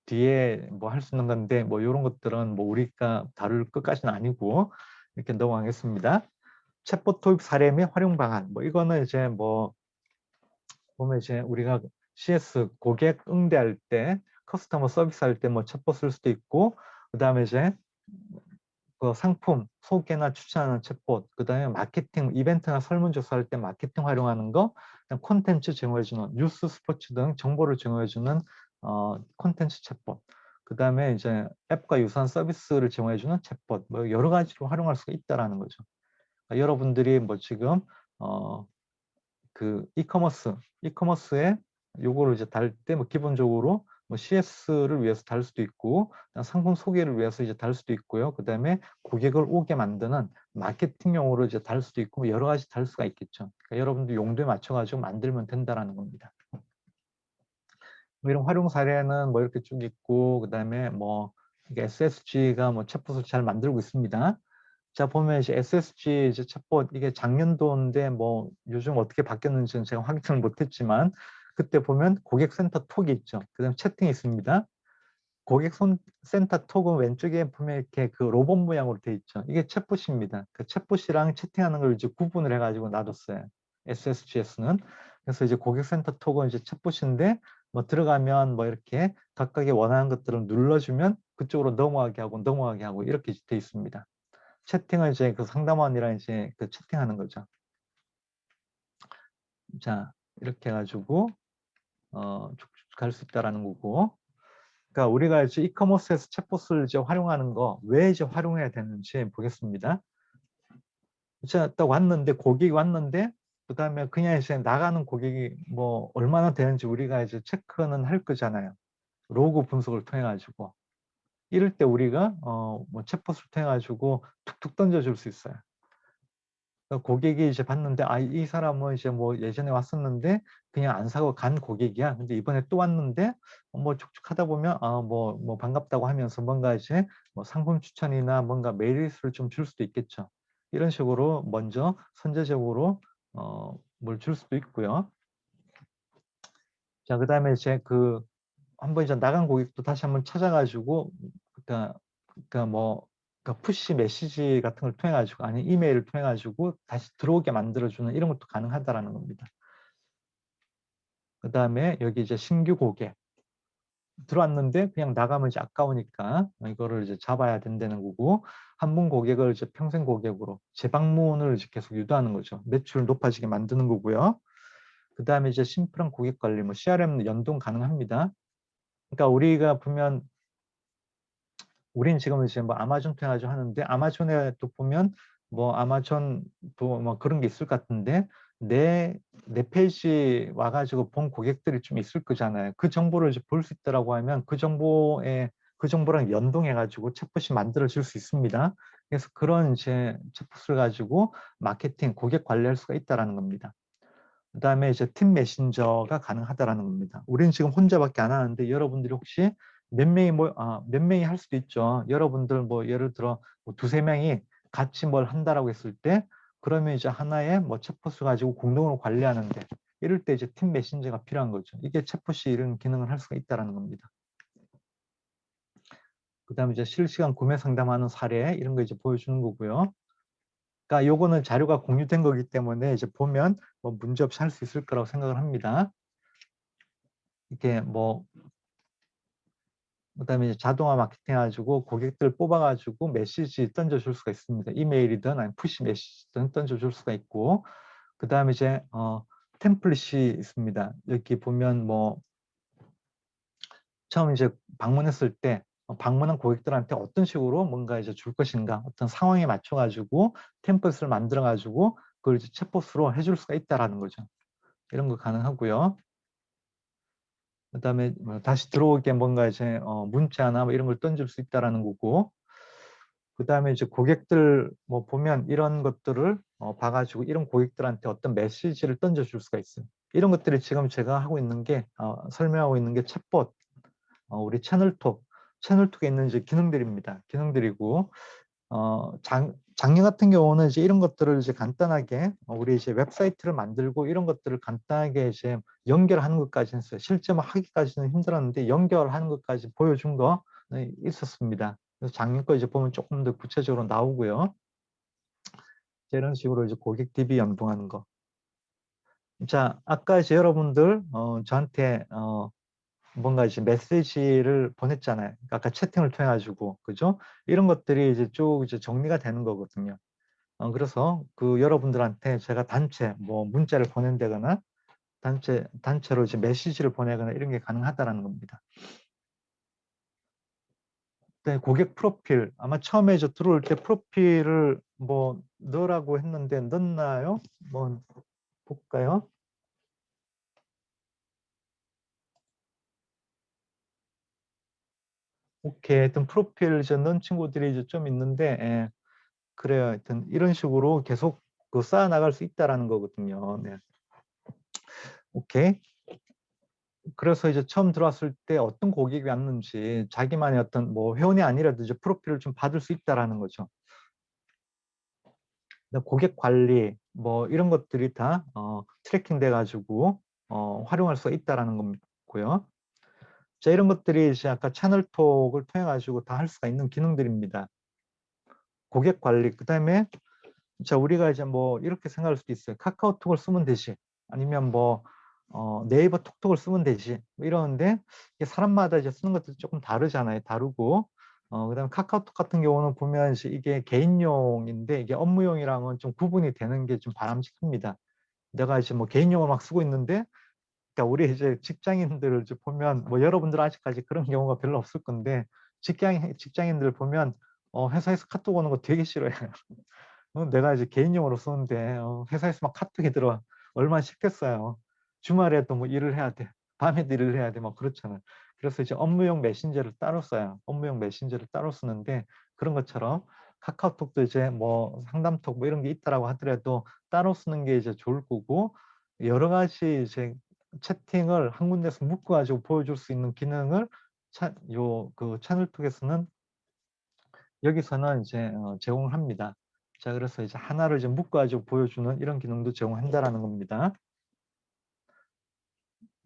뒤에 뭐 할 수 있는 건데 뭐 이런 것들은 뭐 우리가 다룰 것까지는 아니고 이렇게 넘어가겠습니다. 챗봇 도입 사례 및 활용 방안 뭐 이거는 이제 뭐 보면 이제 우리가 CS 고객 응대할 때 커스터머 서비스 할 때 뭐 챗봇 쓸 수도 있고 그다음에 이제 그 상품 소개나 추천하는 챗봇, 그다음에 마케팅 이벤트나 설문조사할 때 마케팅 활용하는 거, 그다음 콘텐츠 제공해주는 뉴스, 스포츠 등 정보를 제공해주는 콘텐츠 챗봇, 그다음에 이제 앱과 유사한 서비스를 제공해주는 챗봇, 뭐 여러 가지로 활용할 수가 있다라는 거죠. 그러니까 여러분들이 뭐 지금 그 이커머스에 요거를 이제 달 때 뭐 기본적으로 뭐 CS를 위해서 달 수도 있고 상품 소개를 위해서 이제 달 수도 있고요. 그다음에 고객을 오게 만드는 마케팅용으로 이제 달 수도 있고 뭐 여러 가지 달 수가 있겠죠. 그러니까 여러분들 용도에 맞춰 가지고 만들면 된다라는 겁니다. 뭐 이런 활용 사례는 뭐 이렇게 쭉 있고 그다음에 뭐 이게 SSG가 뭐 챗봇을 잘 만들고 있습니다. 자, 보면 이제 SSG 이제 챗봇 이게 작년도인데 뭐 요즘 어떻게 바뀌었는지는 제가 확인을 못했지만 그때 보면 고객센터 톡이 있죠. 그다음 채팅이 있습니다. 고객센터 톡은 왼쪽에 보면 이렇게 그 로봇 모양으로 돼 있죠. 이게 챗봇입니다. 그 챗봇이랑 채팅하는 걸 이제 구분을 해가지고 놔뒀어요. SSGS는. 그래서 이제 고객센터 톡은 이제 챗봇인데 뭐 들어가면 뭐 이렇게 각각의 원하는 것들을 눌러주면 그쪽으로 넘어가게 하고 이렇게 돼 있습니다. 채팅은 이제 그 상담원이랑 이제 그 채팅하는 거죠. 자, 이렇게 해가지고 쭉쭉 갈 수 있다라는 거고. 그러니까 우리가 이제 이커머스에서 챗봇을 이제 활용하는 거 왜 이제 활용해야 되는지 보겠습니다. 자, 딱 왔는데 고객이 왔는데 그다음에 그냥 이제 나가는 고객이 뭐 얼마나 되는지 우리가 이제 체크는 할 거잖아요. 로그 분석을 통해 가지고 이럴 때 우리가 뭐 챗봇을 통해 가지고 툭툭 던져줄 수 있어요. 고객이 이제 봤는데 이 사람은 이제 뭐 예전에 왔었는데 그냥 안 사고 간 고객이야. 근데 이번에 또 왔는데 뭐 쭉쭉 하다 보면 뭐 반갑다고 하면서 뭔가 이제 뭐 상품 추천이나 뭔가 메리트를 좀 줄 수도 있겠죠. 이런 식으로 먼저 선제적으로 뭘 줄 수도 있고요. 자, 그다음에 이제 그 한번 이제 나간 고객도 다시 한번 찾아가지고 그러니까 뭐 그러니까 푸시 메시지 같은 걸 통해 가지고 아니 이메일을 통해 가지고 다시 들어오게 만들어주는 이런 것도 가능하다라는 겁니다. 그다음에 여기 이제 신규 고객 들어왔는데 그냥 나가면 이제 아까우니까 이거를 이제 잡아야 된다는 거고 한 번 고객을 이제 평생 고객으로 재방문을 이제 계속 유도하는 거죠. 매출을 높아지게 만드는 거고요. 그다음에 이제 심플한 고객 관리, 뭐 CRM 연동 가능합니다. 그러니까 우리가 보면 우린 지금 이제 뭐 아마존 통해가지고 하는데 아마존에 또 보면 뭐 아마존도 뭐 그런 게 있을 것 같은데 내 페이지 와가지고 본 고객들이 좀 있을 거잖아요. 그 정보를 이제 볼 수 있다라고 하면 그 정보랑 연동해가지고 챗봇이 만들어질 수 있습니다. 그래서 그런 이제 챗봇을 가지고 마케팅, 고객 관리할 수가 있다라는 겁니다. 그다음에 이제 팀 메신저가 가능하다라는 겁니다. 우리는 지금 혼자밖에 안 하는데 여러분들이 혹시 몇 명이 할 수도 있죠. 여러분들 뭐 예를 들어 뭐 두세 명이 같이 뭘 한다라고 했을 때 그러면 이제 하나의 뭐 챗봇을 가지고 공동으로 관리하는데 이럴 때 이제 팀 메신저가 필요한 거죠. 이게 챗봇이 이런 기능을 할 수가 있다라는 겁니다. 그다음에 이제 실시간 구매 상담하는 사례 이런 거 이제 보여주는 거고요. 그러니까 요거는 자료가 공유된 거기 때문에 이제 보면 뭐 문제 없이 할 수 있을 거라고 생각을 합니다. 이렇게 뭐 그다음에 이제 자동화 마케팅 해가지고 고객들 뽑아가지고 메시지 던져줄 수가 있습니다. 이메일이든 아니면 푸시 메시지든 던져줄 수가 있고 그다음에 이제 템플릿이 있습니다. 여기 보면 뭐 처음 이제 방문했을 때 방문한 고객들한테 어떤 식으로 뭔가 이제 줄 것인가 어떤 상황에 맞춰가지고 템플릿을 만들어가지고 그걸 이제 챗봇으로 해줄 수가 있다라는 거죠. 이런 거 가능하고요. 그다음에 뭐 다시 들어오게 뭔가 이제 문자나 뭐 이런 걸 던질 수 있다라는 거고 그다음에 이제 고객들 뭐 보면 이런 것들을 봐가지고 이런 고객들한테 어떤 메시지를 던져줄 수가 있어요. 이런 것들이 지금 제가 하고 있는 게 설명하고 있는 게 챗봇 우리 채널톡에 있는 이제 기능들입니다. 기능들이고 작년 같은 경우는 이제 이런 것들을 이제 간단하게 우리 이제 웹사이트를 만들고 이런 것들을 간단하게 이제 연결하는 것까지는 했어요. 실제 뭐 하기까지는 힘들었는데 연결하는 것까지 보여준 거 있었습니다. 그래서 작년 거 이제 보면 조금 더 구체적으로 나오고요. 이런 식으로 이제 고객 DB 연동하는 거. 자, 아까 이제 여러분들 저한테 뭔가 이제 메시지를 보냈잖아요. 아까 채팅을 통해 가지고 그죠? 이런 것들이 이제 쭉 이제 정리가 되는 거거든요. 그래서 그 여러분들한테 제가 단체 뭐 문자를 보낸다거나 단체로 이제 메시지를 보내거나 이런 게 가능하다라는 겁니다. 네, 고객 프로필 아마 처음에 저 들어올 때 프로필을 뭐 넣으라고 했는데 넣었나요? 뭐 볼까요? 오케이. 하여튼 프로필 이제 넣은 친구들이 이제 좀 있는데, 예, 그래요. 하여튼 이런 식으로 계속 그 쌓아 나갈 수 있다라는 거거든요. 네. 오케이. 그래서 이제 처음 들어왔을 때 어떤 고객이 왔는지 자기만의 어떤 뭐 회원이 아니라도 이제 프로필을 좀 받을 수 있다라는 거죠. 고객 관리 뭐 이런 것들이 다 트래킹 돼 가지고 활용할 수가 있다라는 거고요. 자, 이런 것들이 이제 아까 채널톡을 통해 가지고 다 할 수가 있는 기능들입니다. 고객 관리, 그다음에 자, 우리가 이제 뭐 이렇게 생각할 수도 있어요. 카카오톡을 쓰면 되지. 아니면 뭐 네이버 톡톡을 쓰면 되지. 뭐 이러는데 이게 사람마다 이제 쓰는 것들이 조금 다르잖아요. 다르고 그다음에 카카오톡 같은 경우는 보면 이제 이게 개인용인데 이게 업무용이랑은 좀 구분이 되는 게 좀 바람직합니다. 내가 이제 뭐 개인용을 막 쓰고 있는데 그러니까 우리 이제 직장인들을 이제 보면 뭐 여러분들 아직까지 그런 경우가 별로 없을 건데 직장인들 보면 회사에서 카톡 오는 거 되게 싫어해요. 내가 이제 개인용으로 쓰는데 회사에서 막 카톡이 들어와. 얼마나 싫겠어요. 주말에도 뭐 일을 해야 돼. 밤에도 일을 해야 돼. 막 그렇잖아요. 그래서 이제 업무용 메신저를 따로 써요. 업무용 메신저를 따로 쓰는데 그런 것처럼 카카오톡도 이제 뭐 상담톡 뭐 이런 게 있다라고 하더라도 따로 쓰는 게 이제 좋을 거고 여러 가지 이제 채팅을 한 군데서 묶어 가지고 보여줄 수 있는 기능을 그 채널톡에서는 여기서는 이제 제공을 합니다. 자, 그래서 이제 하나를 이제 묶어가지고 보여주는 이런 기능도 제공한다라는 겁니다.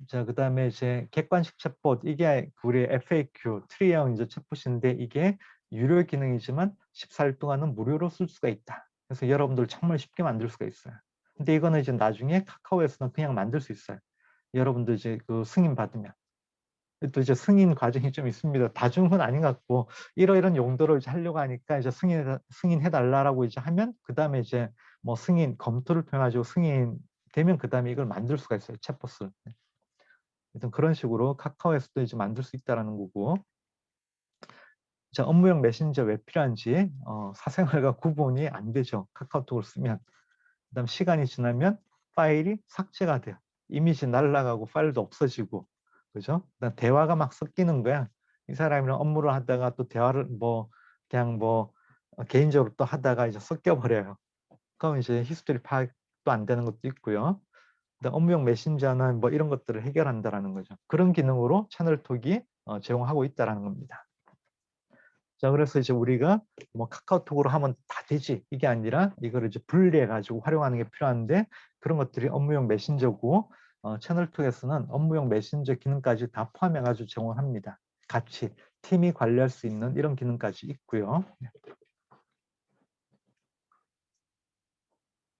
자, 그 다음에 이제 객관식 챗봇, 이게 우리 FAQ, 트리형 이제 챗봇인데 이게 유료 기능이지만 14일 동안은 무료로 쓸 수가 있다. 그래서 여러분들 정말 쉽게 만들 수가 있어요. 근데 이거는 이제 나중에 카카오에서는 그냥 만들 수 있어요. 여러분들 이제 그 승인 받으면. 또 이제 승인 과정이 좀 있습니다. 다중은 아닌 것 같고 이러이런 용도로 이제 하려고 하니까 이제 승인해 달라라고 이제 하면 그다음에 이제 뭐 승인 검토를 통해 가지고 승인 되면 그다음에 이걸 만들 수가 있어요. 챗봇을. 일단 그런 식으로 카카오에서도 이제 만들 수 있다라는 거고. 자, 업무용 메신저 왜 필요한지 사생활과 구분이 안 되죠. 카카오톡을 쓰면. 그다음 시간이 지나면 파일이 삭제가 돼요. 이미지 날아가고 파일도 없어지고, 그죠? 그다음 대화가 막 섞이는 거야. 이 사람이랑 업무를 하다가 또 대화를 뭐 그냥 뭐 개인적으로 또 하다가 이제 섞여 버려요. 그럼 이제 히스토리 파악도 안 되는 것도 있고요. 그다음 업무용 메신저는 뭐 이런 것들을 해결한다라는 거죠. 그런 기능으로 채널톡이 제공하고 있다라는 겁니다. 자, 그래서 이제 우리가 뭐 카카오톡으로 하면 다 되지 이게 아니라 이거를 이제 분리해 가지고 활용하는 게 필요한데 그런 것들이 업무용 메신저고 채널톡에서는 업무용 메신저 기능까지 다 포함해 가지고 제공합니다. 같이 팀이 관리할 수 있는 이런 기능까지 있고요.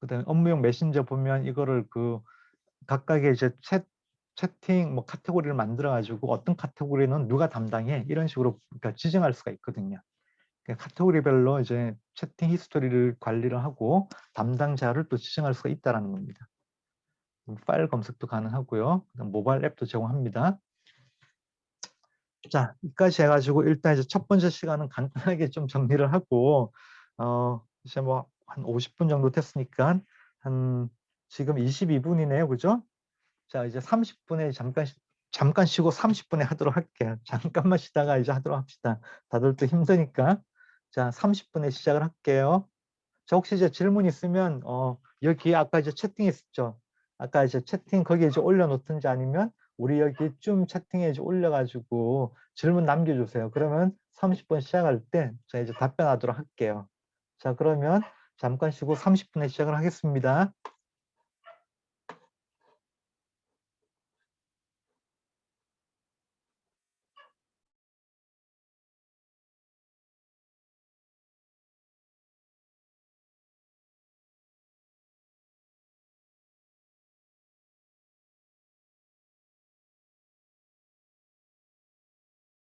그다음에 업무용 메신저 보면 이거를 그 각각의 이제 채팅 뭐 카테고리를 만들어 가지고 어떤 카테고리는 누가 담당해 이런 식으로 그러니까 지정할 수가 있거든요. 카테고리별로 이제 채팅 히스토리를 관리를 하고 담당자를 또 지정할 수가 있다는 겁니다. 파일 검색도 가능하고요. 모바일 앱도 제공합니다. 자, 여기까지 해가지고 일단 이제 첫 번째 시간은 간단하게 좀 정리를 하고 이제 뭐 한 50분 정도 됐으니까 한 지금 22분이네요, 그죠? 자, 이제 30분에 잠깐 쉬고 30분에 하도록 할게요. 잠깐만 쉬다가 이제 하도록 합시다. 다들 또 힘드니까. 자, 30분에 시작을 할게요. 자, 혹시 이제 질문 있으면 여기 아까 이제 채팅 있었죠. 아까 이제 채팅 거기에 이제 올려놓든지 아니면 우리 여기 줌 채팅에 이제 올려가지고 질문 남겨주세요. 그러면 30분 시작할 때 제가 이제 답변하도록 할게요. 자, 그러면 잠깐 쉬고 30분에 시작을 하겠습니다.